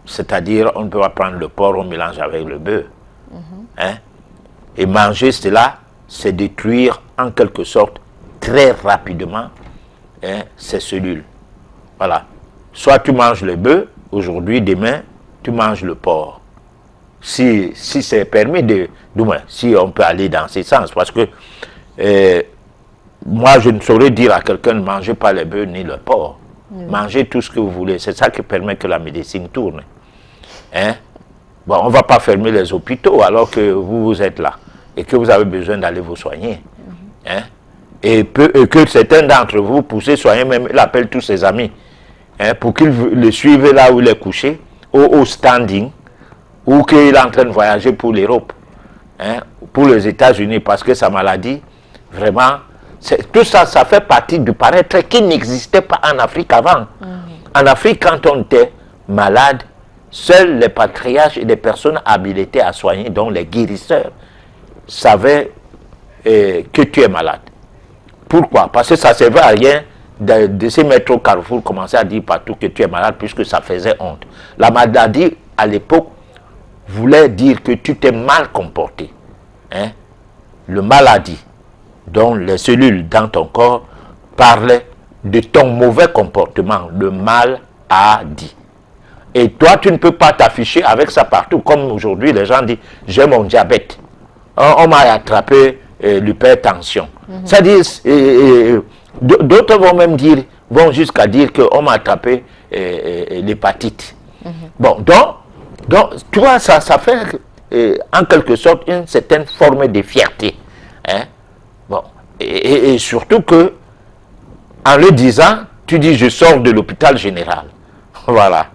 Speaker 2: C'est-à-dire, on ne peut pas prendre le porc, on mélange avec le bœuf. Hein? Et manger cela, c'est détruire en quelque sorte très rapidement ces cellules. Voilà. Soit tu manges le bœuf, aujourd'hui, demain, tu manges le porc. Si c'est permis de moins, si on peut aller dans ce sens, parce que moi, je ne saurais dire à quelqu'un ne mangez pas le bœuf ni le porc. Mangez tout ce que vous voulez. C'est ça qui permet que la médecine tourne. Hein? Bon, on ne va pas fermer les hôpitaux alors que vous êtes là et que vous avez besoin d'aller vous soigner. Hein? Et que certains d'entre vous, pour se soigner, même, il appelle tous ses amis pour qu'ils le suivent là où il est couché, au standing, ou qu'il est en train de voyager pour l'Europe, pour les États-Unis, parce que sa maladie, vraiment, tout ça, ça fait partie du paraître qui n'existait pas en Afrique avant. En Afrique, quand on était malade, seuls les patriarches et les personnes habilitées à soigner, dont les guérisseurs, savaient que tu es malade. Pourquoi? Parce que ça ne servait à rien de se mettre au carrefour, commencer à dire partout que tu es malade, puisque ça faisait honte. La maladie, à l'époque, voulait dire que tu t'es mal comporté. Le maladie, dont les cellules dans ton corps parlaient de ton mauvais comportement, le mal a dit. Et toi, tu ne peux pas t'afficher avec ça partout, comme aujourd'hui, les gens disent, j'ai mon diabète. On m'a attrapé l'hypertension. C'est-à-dire, d'autres vont même dire, vont jusqu'à dire qu'on m'a attrapé l'hépatite. Bon, donc, tu vois, ça fait en quelque sorte une certaine forme de fierté. Bon, et surtout que, en le disant, tu dis, je sors de l'hôpital général. Voilà.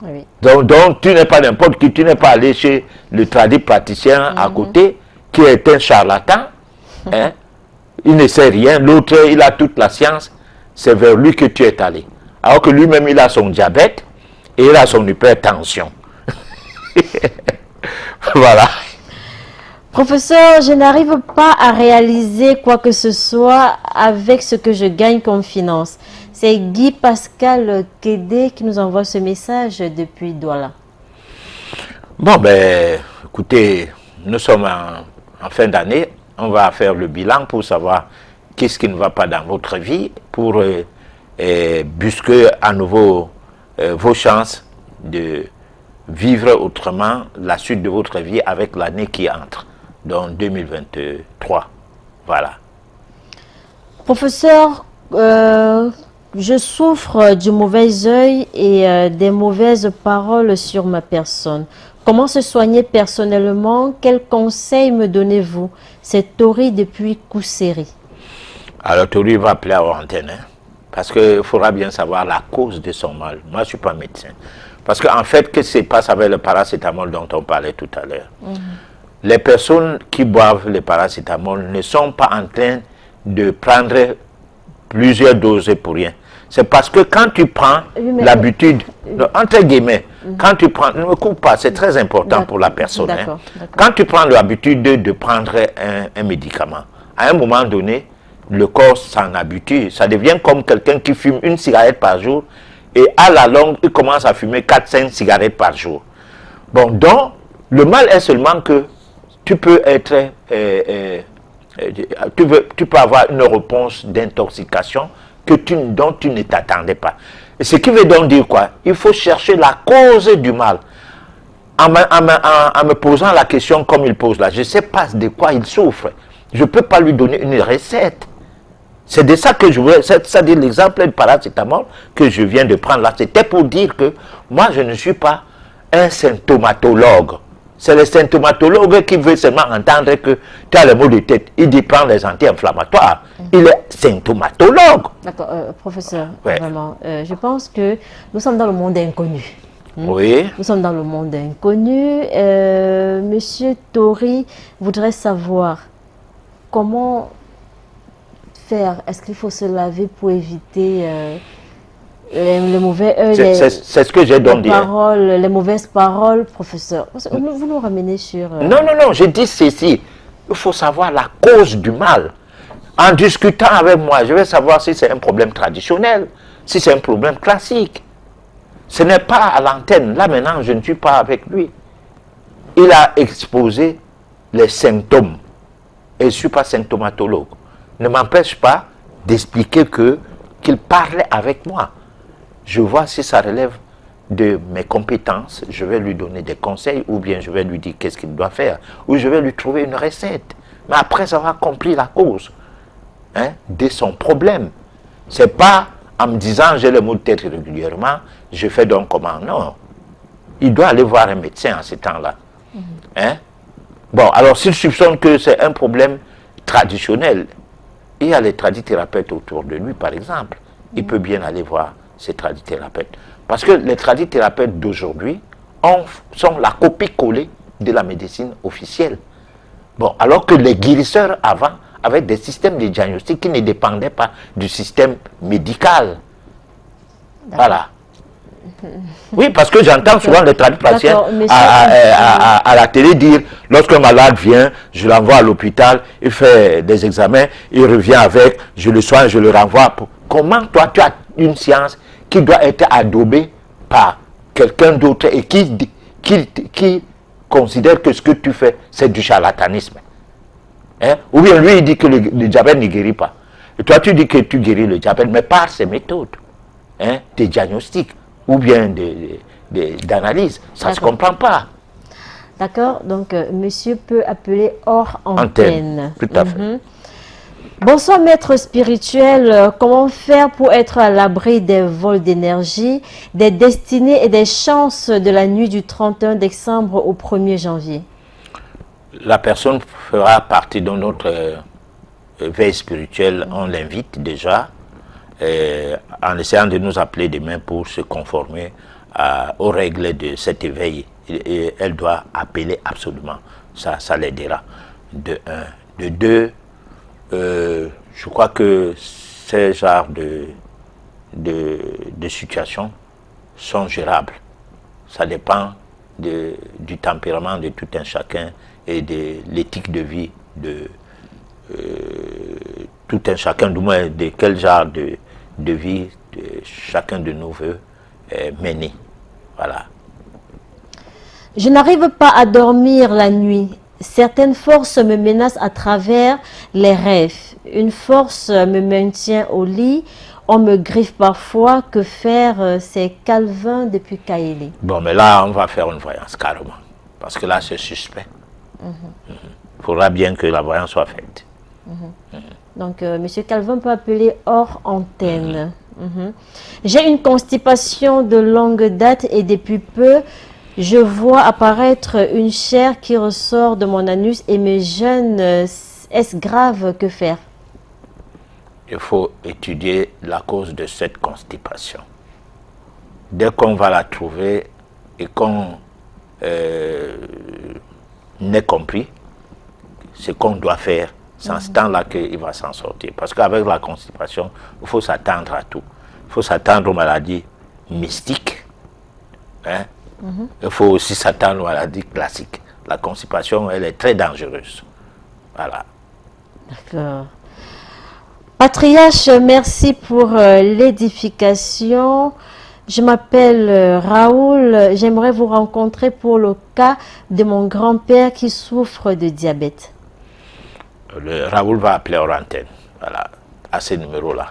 Speaker 2: Oui. Donc, tu n'es pas n'importe qui, tu n'es pas allé chez le praticien à côté, qui est un charlatan. Il ne sait rien, l'autre, il a toute la science, c'est vers lui que tu es allé. Alors que lui-même, il a son diabète et il a son hypertension. Voilà.
Speaker 1: Professeur, je n'arrive pas à réaliser quoi que ce soit avec ce que je gagne comme finance. C'est Guy Pascal Kédé qui nous envoie ce message depuis Douala.
Speaker 2: Bon, ben, écoutez, nous sommes en fin d'année. On va faire le bilan pour savoir qu'est-ce qui ne va pas dans votre vie, pour busquer à nouveau vos chances de vivre autrement la suite de votre vie avec l'année qui entre, donc 2023. Voilà.
Speaker 1: Professeur, je souffre du mauvais œil et des mauvaises paroles sur ma personne. Comment se soigner personnellement? Quels conseils me donnez-vous? C'est Tori depuis Kousséri. Alors
Speaker 2: Tori va appeler à antenne, parce qu'il faudra bien savoir la cause de son mal. Moi, je ne suis pas médecin. Parce qu'en fait, qu'est-ce qui se passe avec le paracétamol dont on parlait tout à l'heure? Les personnes qui boivent le paracétamol ne sont pas en train de prendre plusieurs doses pour rien. C'est parce que quand tu prends l'habitude, entre guillemets, quand tu prends, ne me coupe pas, c'est très important pour la personne. Quand tu prends l'habitude de prendre un médicament, à un moment donné, le corps s'en habitue. Ça devient comme quelqu'un qui fume une cigarette par jour et à la longue, il commence à fumer 4-5 cigarettes par jour. Bon, donc, le mal est seulement que tu peux être, tu peux avoir une réponse d'intoxication dont tu ne t'attendais pas. Et ce qui veut donc dire quoi? Il faut chercher la cause du mal. En me posant la question comme il pose là, je ne sais pas de quoi il souffre. Je ne peux pas lui donner une recette. C'est de ça que je voulais, c'est-à-dire l'exemple du paracétamol que je viens de prendre là, c'était pour dire que moi je ne suis pas un symptomatologue. C'est le symptomatologue qui veut seulement entendre que tu as le maux de tête. Il dit prends les anti-inflammatoires. Il est symptomatologue.
Speaker 1: D'accord, professeur, vraiment, je pense que nous sommes dans le monde inconnu.
Speaker 2: Oui.
Speaker 1: Nous sommes dans le monde inconnu. Monsieur Tori voudrait savoir comment faire? Est-ce qu'il faut se laver pour éviter les mauvais
Speaker 2: c'est ce que j'ai donc dit.
Speaker 1: Les mauvaises paroles, professeur? Vous nous ramenez sur...
Speaker 2: Non, je dis ceci. Il faut savoir la cause du mal. En discutant avec moi, je vais savoir si c'est un problème traditionnel, si c'est un problème classique. Ce n'est pas à l'antenne. Là, maintenant, je ne suis pas avec lui. Il a exposé les symptômes. Et je ne suis pas symptomatologue. Ne m'empêche pas d'expliquer qu'il parlait avec moi. Je vois si ça relève de mes compétences. Je vais lui donner des conseils ou bien je vais lui dire qu'est-ce qu'il doit faire. Ou je vais lui trouver une recette. Mais après avoir compris la cause de son problème. Ce n'est pas en me disant j'ai le maux de tête régulièrement, je fais donc comment? Non. Il doit aller voir un médecin en ce temps-là. Bon, alors s'il soupçonne que c'est un problème traditionnel, il y a les tradithérapeutes autour de lui, par exemple. Il peut bien aller voir ces tradithérapeutes. Parce que les tradithérapeutes d'aujourd'hui sont la copie collée de la médecine officielle. Bon, alors que les guérisseurs avant avaient des systèmes de diagnostic qui ne dépendaient pas du système médical. Voilà. Oui, parce que j'entends souvent les tradipraticiens à la télé dire, lorsqu'un malade vient, je l'envoie à l'hôpital, il fait des examens, il revient avec, je le soigne, je le renvoie. Comment toi, tu as une science qui doit être adobée par quelqu'un d'autre et qui considère que ce que tu fais, c'est du charlatanisme? Ou bien lui, il dit que le diabète ne guérit pas. Et toi, tu dis que tu guéris le diabète, mais par ces méthodes, des diagnostics, ou bien d'analyse. Ça ne se comprend pas.
Speaker 1: D'accord, donc monsieur peut appeler hors antenne.
Speaker 2: Tout à fait.
Speaker 1: Bonsoir maître spirituel, comment faire pour être à l'abri des vols d'énergie, des destinées et des chances de la nuit du 31 décembre au 1er janvier?
Speaker 2: La personne fera partie de notre veille spirituelle, on l'invite déjà. En essayant de nous appeler demain pour se conformer aux règles de cet éveil. Et elle doit appeler absolument. Ça l'aidera. De un. De deux, je crois que ces genres de situations sont gérables. Ça dépend du tempérament de tout un chacun et de l'éthique de vie de tout un chacun, du moins de quel genre de vie chacun de nous veut mener. Voilà.
Speaker 1: Je n'arrive pas à dormir la nuit. Certaines forces me menacent à travers les rêves. Une force me maintient au lit. On me griffe parfois. Que faire? C'est Calvin depuis Kaélé.
Speaker 2: Bon, mais là, on va faire une voyance carrément. Parce que là, c'est suspect. Il faudra bien que la voyance soit faite.
Speaker 1: Donc, monsieur Calvin peut appeler hors antenne. J'ai une constipation de longue date et depuis peu, je vois apparaître une chair qui ressort de mon anus et mes jeunes. Est-ce grave? Que faire?
Speaker 2: Il faut étudier la cause de cette constipation. Dès qu'on va la trouver et qu'on ait compris ce qu'on doit faire, c'est en ce temps-là qu'il va s'en sortir. Parce qu'avec la constipation, il faut s'attendre à tout. Il faut s'attendre aux maladies mystiques. Il faut aussi s'attendre aux maladies classiques. La constipation, elle est très dangereuse. Voilà.
Speaker 1: D'accord. Patriarche, merci pour l'édification. Je m'appelle Raoul. J'aimerais vous rencontrer pour le cas de mon grand-père qui souffre de diabète.
Speaker 2: Raoul va appeler hors antenne. Voilà, à ce numéro-là.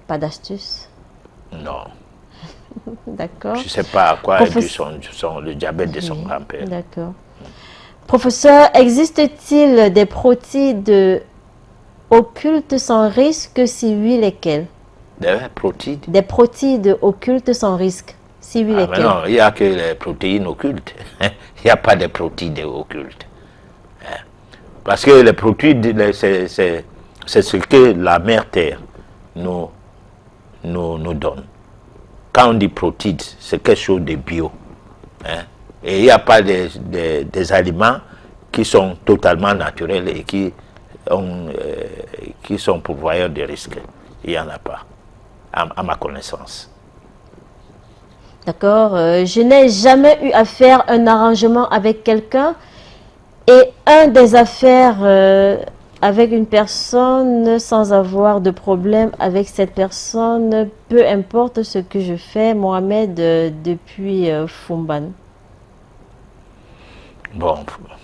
Speaker 1: Pas d'astuce?
Speaker 2: Non.
Speaker 1: D'accord.
Speaker 2: Je ne sais pas à quoi est dû le diabète de son grand-père.
Speaker 1: D'accord. Professeur, existe-t-il des protides occultes sans risque? Si oui, lesquelles?
Speaker 2: Des protides?
Speaker 1: Des protides occultes sans risque. Si oui, lesquelles?
Speaker 2: Non, il n'y a que les protéines occultes. Il n'y a pas de protides occultes. Parce que les protides, c'est ce que la mère terre nous donne. Quand on dit protides, c'est quelque chose de bio. Et il n'y a pas des aliments qui sont totalement naturels et qui sont pourvoyeurs de risques. Il n'y en a pas, à ma connaissance.
Speaker 1: D'accord. Je n'ai jamais eu à faire un arrangement avec quelqu'un et un des affaires avec une personne sans avoir de problème avec cette personne, peu importe ce que je fais, Mohamed, depuis Fumban.
Speaker 2: Bon,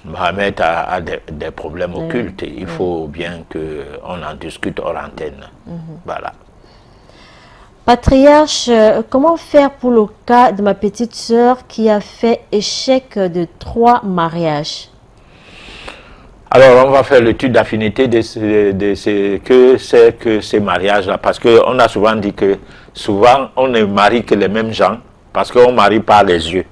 Speaker 2: Mohamed a des problèmes occultes. Il faut bien qu'on en discute hors antenne. Voilà.
Speaker 1: Patriarche, comment faire pour le cas de ma petite sœur qui a fait échec de 3 mariages?
Speaker 2: Alors, on va faire l'étude d'affinité de ce que c'est que ces mariages-là. Parce qu'on a souvent dit que souvent, on ne marie que les mêmes gens parce qu'on ne marie pas les yeux.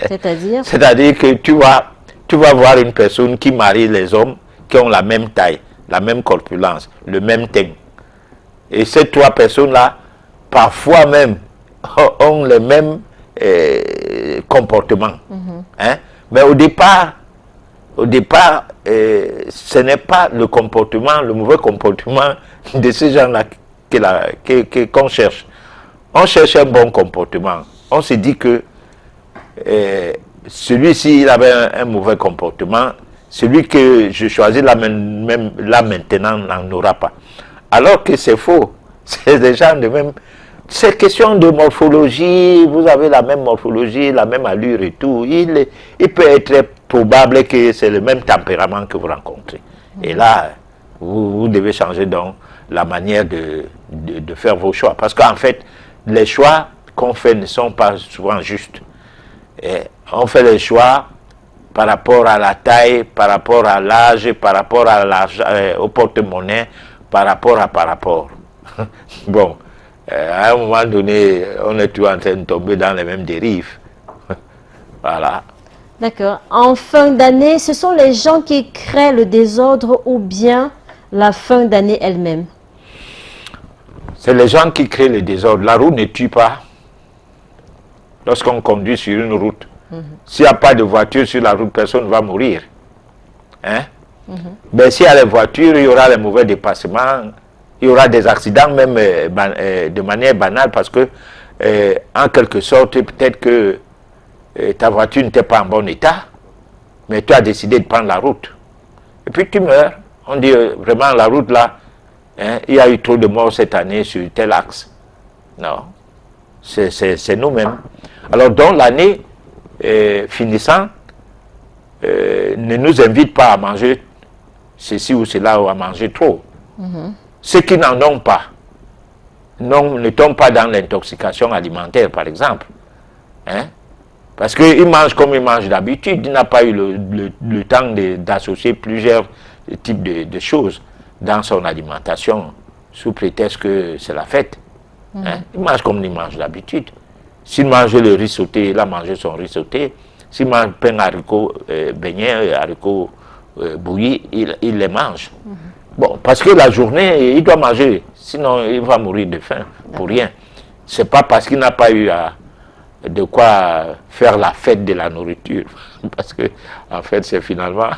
Speaker 1: C'est-à-dire?
Speaker 2: C'est-à-dire que tu vas voir une personne qui marie les hommes qui ont la même taille, la même corpulence, le même teint. Et ces 3 personnes-là, parfois même, ont les mêmes comportements. Hein? Mais au départ, ce n'est pas le comportement, le mauvais comportement de ces gens-là qu'on cherche. On cherche un bon comportement. On se dit que celui-ci, il avait un mauvais comportement, celui que je choisis là maintenant n'en aura pas. Alors que c'est faux. C'est des gens de même. C'est question de morphologie, vous avez la même morphologie, la même allure et tout. Il peut être très probable que c'est le même tempérament que vous rencontrez. Et là, vous devez changer donc la manière de faire vos choix. Parce qu'en fait, les choix qu'on fait ne sont pas souvent justes. Et on fait les choix par rapport à la taille, par rapport à l'âge, par rapport au porte-monnaie, par rapport. Bon. À un moment donné, on est toujours en train de tomber dans les mêmes dérives. Voilà.
Speaker 1: D'accord. En fin d'année, ce sont les gens qui créent le désordre ou bien la fin d'année elle-même?
Speaker 2: C'est les gens qui créent le désordre. La route ne tue pas. Lorsqu'on conduit sur une route, s'il n'y a pas de voiture sur la route, personne ne va mourir. Hein? Mais s'il y a les voitures, il y aura les mauvais dépassements. Il y aura des accidents même de manière banale parce que, en quelque sorte, peut-être que ta voiture n'était pas en bon état, mais tu as décidé de prendre la route. Et puis tu meurs. On dit vraiment la route là, hein, il y a eu trop de morts cette année sur tel axe. Non, c'est nous-mêmes. Alors donc l'année finissant, ne nous invite pas à manger ceci ou cela ou à manger trop. Ceux qui n'en ont pas ne tombent pas dans l'intoxication alimentaire, par exemple. Hein? Parce qu'il mange comme il mange d'habitude. Il n'a pas eu le temps d'associer plusieurs types de choses dans son alimentation, sous prétexte que c'est la fête. Hein? Il mange comme il mange d'habitude. S'il mange le riz sauté, il a mangé son riz sauté. S'il mange pain, haricots, beignets, haricots bouillis, il les mange. Bon, parce que la journée, il doit manger, sinon il va mourir de faim, pour rien. C'est pas parce qu'il n'a pas eu de quoi faire la fête de la nourriture. Parce que, en fait, c'est finalement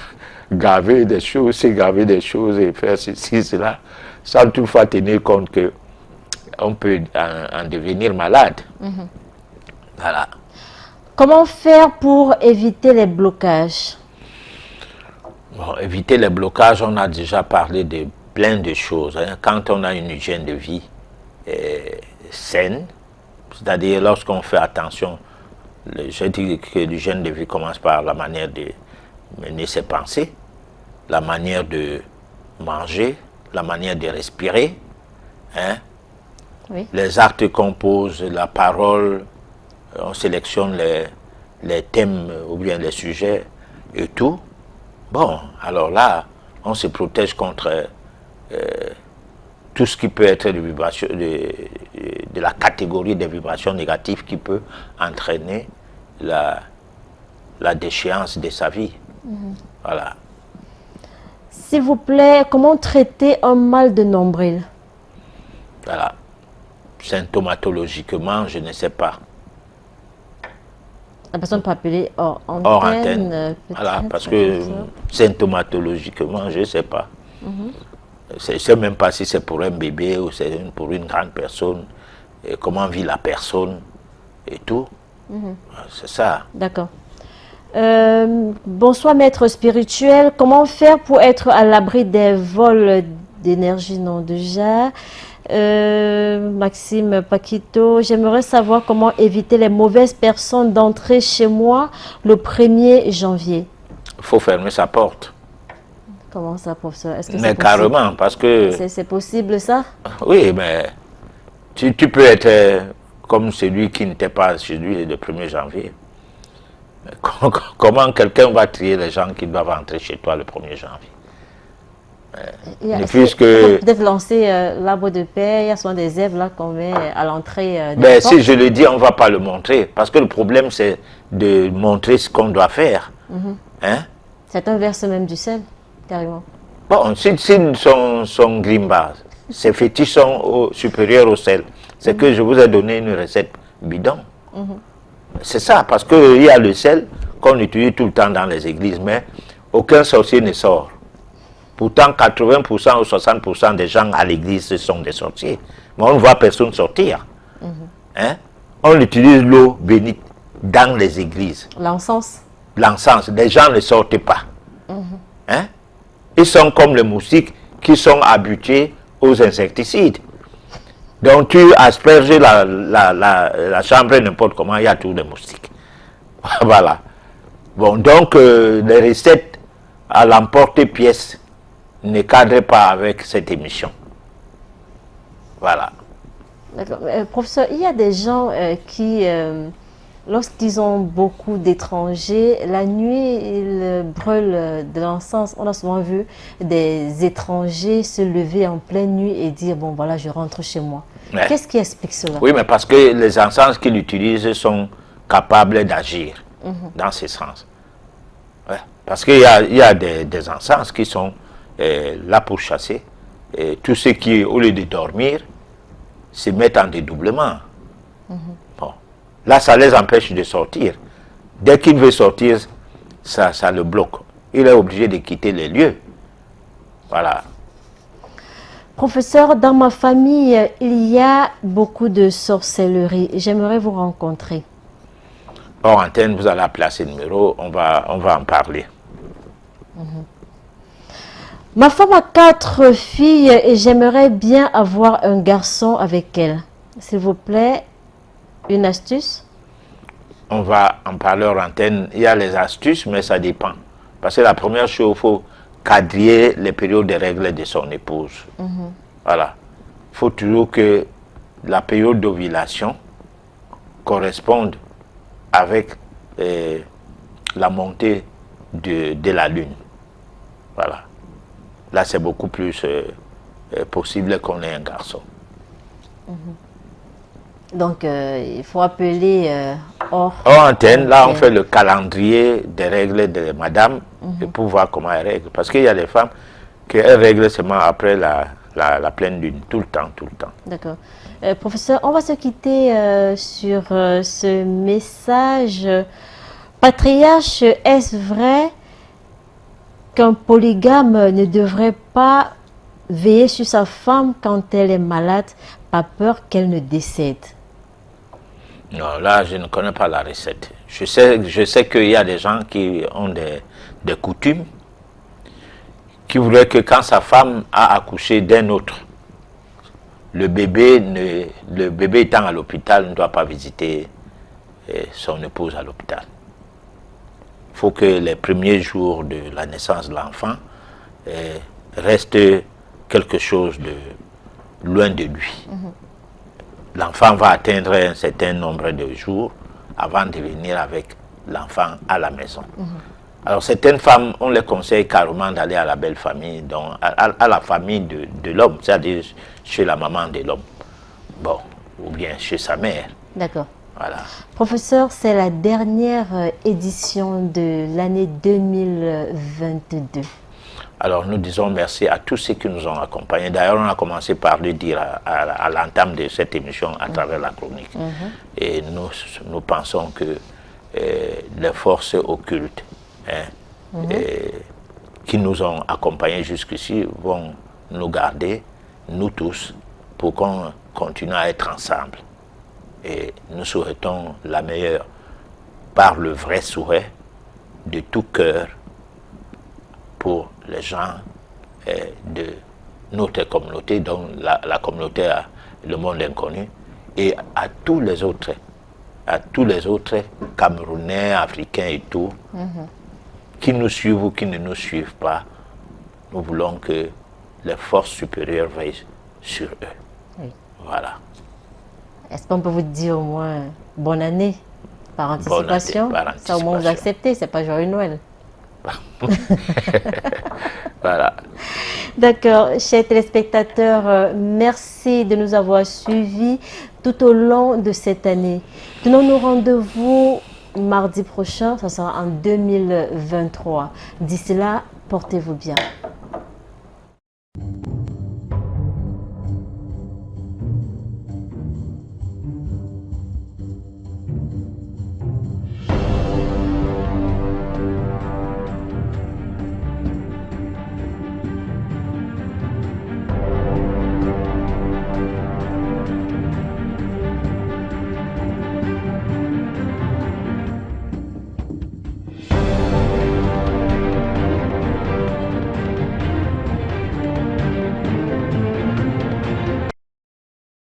Speaker 2: gaver des choses, c'est gaver des choses et faire ceci, cela, sans toutefois tenir compte qu'on peut en devenir malade. Voilà.
Speaker 1: Comment faire pour éviter les blocages?
Speaker 2: Bon, éviter les blocages, on a déjà parlé de plein de choses. Hein. Quand on a une hygiène de vie saine, c'est-à-dire lorsqu'on fait attention, je dis que l'hygiène de vie commence par la manière de mener ses pensées, la manière de manger, la manière de respirer, hein. Oui. Les actes qu'on pose, la parole, on sélectionne les thèmes ou bien les sujets et tout. Bon, alors là, on se protège contre tout ce qui peut être de la catégorie des vibrations négatives qui peut entraîner la déchéance de sa vie. Voilà.
Speaker 1: S'il vous plaît, comment traiter un mal de nombril?
Speaker 2: Voilà. Symptomatologiquement, je ne sais pas.
Speaker 1: La personne peut appeler hors antenne.
Speaker 2: Hors antenne. Voilà, parce que symptomatologiquement, je ne sais pas. Je ne sais même pas si c'est pour un bébé ou c'est pour une grande personne. Et comment vit la personne et tout. C'est ça.
Speaker 1: D'accord. Bonsoir maître spirituel. Comment faire pour être à l'abri des vols d'énergie non déjà Maxime Paquito, j'aimerais savoir comment éviter les mauvaises personnes d'entrer chez moi le 1er janvier.
Speaker 2: Il faut fermer sa porte.
Speaker 1: Comment ça, professeur? Est-ce que
Speaker 2: mais carrément, parce que...
Speaker 1: C'est possible ça?
Speaker 2: Oui, mais tu peux être comme celui qui n'était pas chez lui le 1er janvier. Comment quelqu'un va trier les gens qui doivent entrer chez toi le 1er janvier? Puisque...
Speaker 1: Peut-être lancer l'arbre de paix, il y a souvent des zèbres là qu'on met à l'entrée.
Speaker 2: Ben, si je le dis, on ne va pas le montrer. Parce que le problème, c'est de montrer ce qu'on doit faire. Hein?
Speaker 1: C'est un verse même du sel, carrément.
Speaker 2: Bon, si son grimba, ses fétiches sont supérieurs au sel, c'est que je vous ai donné une recette bidon. C'est ça, parce qu'il y a le sel qu'on utilise tout le temps dans les églises, mais aucun sorcier ne sort. Pourtant, 80% ou 60% des gens à l'église, ce sont des sorciers. Mais on ne voit personne sortir. Hein? On utilise l'eau bénite dans les églises.
Speaker 1: L'encens.
Speaker 2: L'encens, les gens ne sortent pas. Hein? Ils sont comme les moustiques qui sont habitués aux insecticides. Donc tu asperges la chambre n'importe comment, il y a tous les moustiques. Voilà. Bon, donc les recettes à l'emporte-pièce ne cadrent pas avec cette émission. Voilà.
Speaker 1: D'accord. Professeur, il y a des gens qui, lorsqu'ils ont beaucoup d'étrangers, la nuit, ils brûlent de l'encens. On a souvent vu des étrangers se lever en pleine nuit et dire, bon voilà, je rentre chez moi.
Speaker 2: Ouais.
Speaker 1: Qu'est-ce qui explique cela?
Speaker 2: Oui, mais parce que les encens qu'ils utilisent sont capables d'agir dans ce sens. Ouais. Parce qu'il y a des encens qui sont là pour chasser. Et tous ceux qui, au lieu de dormir, se mettent en dédoublement. Bon. Là, ça les empêche de sortir. Dès qu'il veut sortir, ça le bloque. Il est obligé de quitter les lieux. Voilà.
Speaker 1: Professeur, dans ma famille, il y a beaucoup de sorcellerie. J'aimerais vous rencontrer.
Speaker 2: Hors antenne, vous allez appeler à ce numéro, on va en parler.
Speaker 1: Ma femme a 4 filles et j'aimerais bien avoir un garçon avec elle. S'il vous plaît, une astuce?
Speaker 2: On va en parler hors antenne. Il y a les astuces, mais ça dépend. Parce que la première chose, il faut quadriller les périodes de règles de son épouse. Voilà. Il faut toujours que la période d'ovulation corresponde avec la montée de la lune. Voilà. Là, c'est beaucoup plus possible qu'on ait un garçon.
Speaker 1: Donc, il faut appeler hors
Speaker 2: antenne. Là, on fait le calendrier des règles de madame et pour voir comment elle règle. Parce qu'il y a des femmes qui règlent seulement après la pleine lune, tout le temps.
Speaker 1: D'accord. Professeur, on va se quitter sur ce message. Patriarche, est-ce vrai qu'un polygame ne devrait pas veiller sur sa femme quand elle est malade, par peur qu'elle ne décède?
Speaker 2: Non, là, je ne connais pas la recette. Je sais qu'il y a des gens qui ont des coutumes qui voudraient que quand sa femme a accouché d'un autre, le bébé étant à l'hôpital ne doit pas visiter son épouse à l'hôpital. Il faut que les premiers jours de la naissance de l'enfant restent quelque chose de loin de lui. L'enfant va atteindre un certain nombre de jours avant de venir avec l'enfant à la maison. Alors certaines femmes, on les conseille carrément d'aller à la belle famille, donc à la famille de l'homme, c'est-à-dire chez la maman de l'homme. Bon, ou bien chez sa mère.
Speaker 1: D'accord.
Speaker 2: Voilà.
Speaker 1: Professeur, c'est la dernière édition de l'année 2022.
Speaker 2: Alors nous disons merci à tous ceux qui nous ont accompagnés. D'ailleurs, on a commencé par le dire à l'entame de cette émission à travers la chronique. Et nous pensons que les forces occultes qui nous ont accompagnés jusqu'ici vont nous garder, nous tous, pour qu'on continue à être ensemble. Et nous souhaitons la meilleure, par le vrai souhait, de tout cœur, pour les gens de notre communauté, donc la communauté, le monde inconnu, et à tous les autres Camerounais, Africains et tout, qui nous suivent ou qui ne nous suivent pas. Nous voulons que les forces supérieures veillent sur eux.
Speaker 1: Oui.
Speaker 2: Voilà.
Speaker 1: Est-ce qu'on peut vous dire au moins bonne année par anticipation?
Speaker 2: Bonne année, par
Speaker 1: Ça au moins vous acceptez, c'est pas joyeux Noël.
Speaker 2: Voilà.
Speaker 1: D'accord, chers téléspectateurs, merci de nous avoir suivis tout au long de cette année. Donnons-nous rendez-vous mardi prochain, ça sera en 2023. D'ici là, portez-vous bien.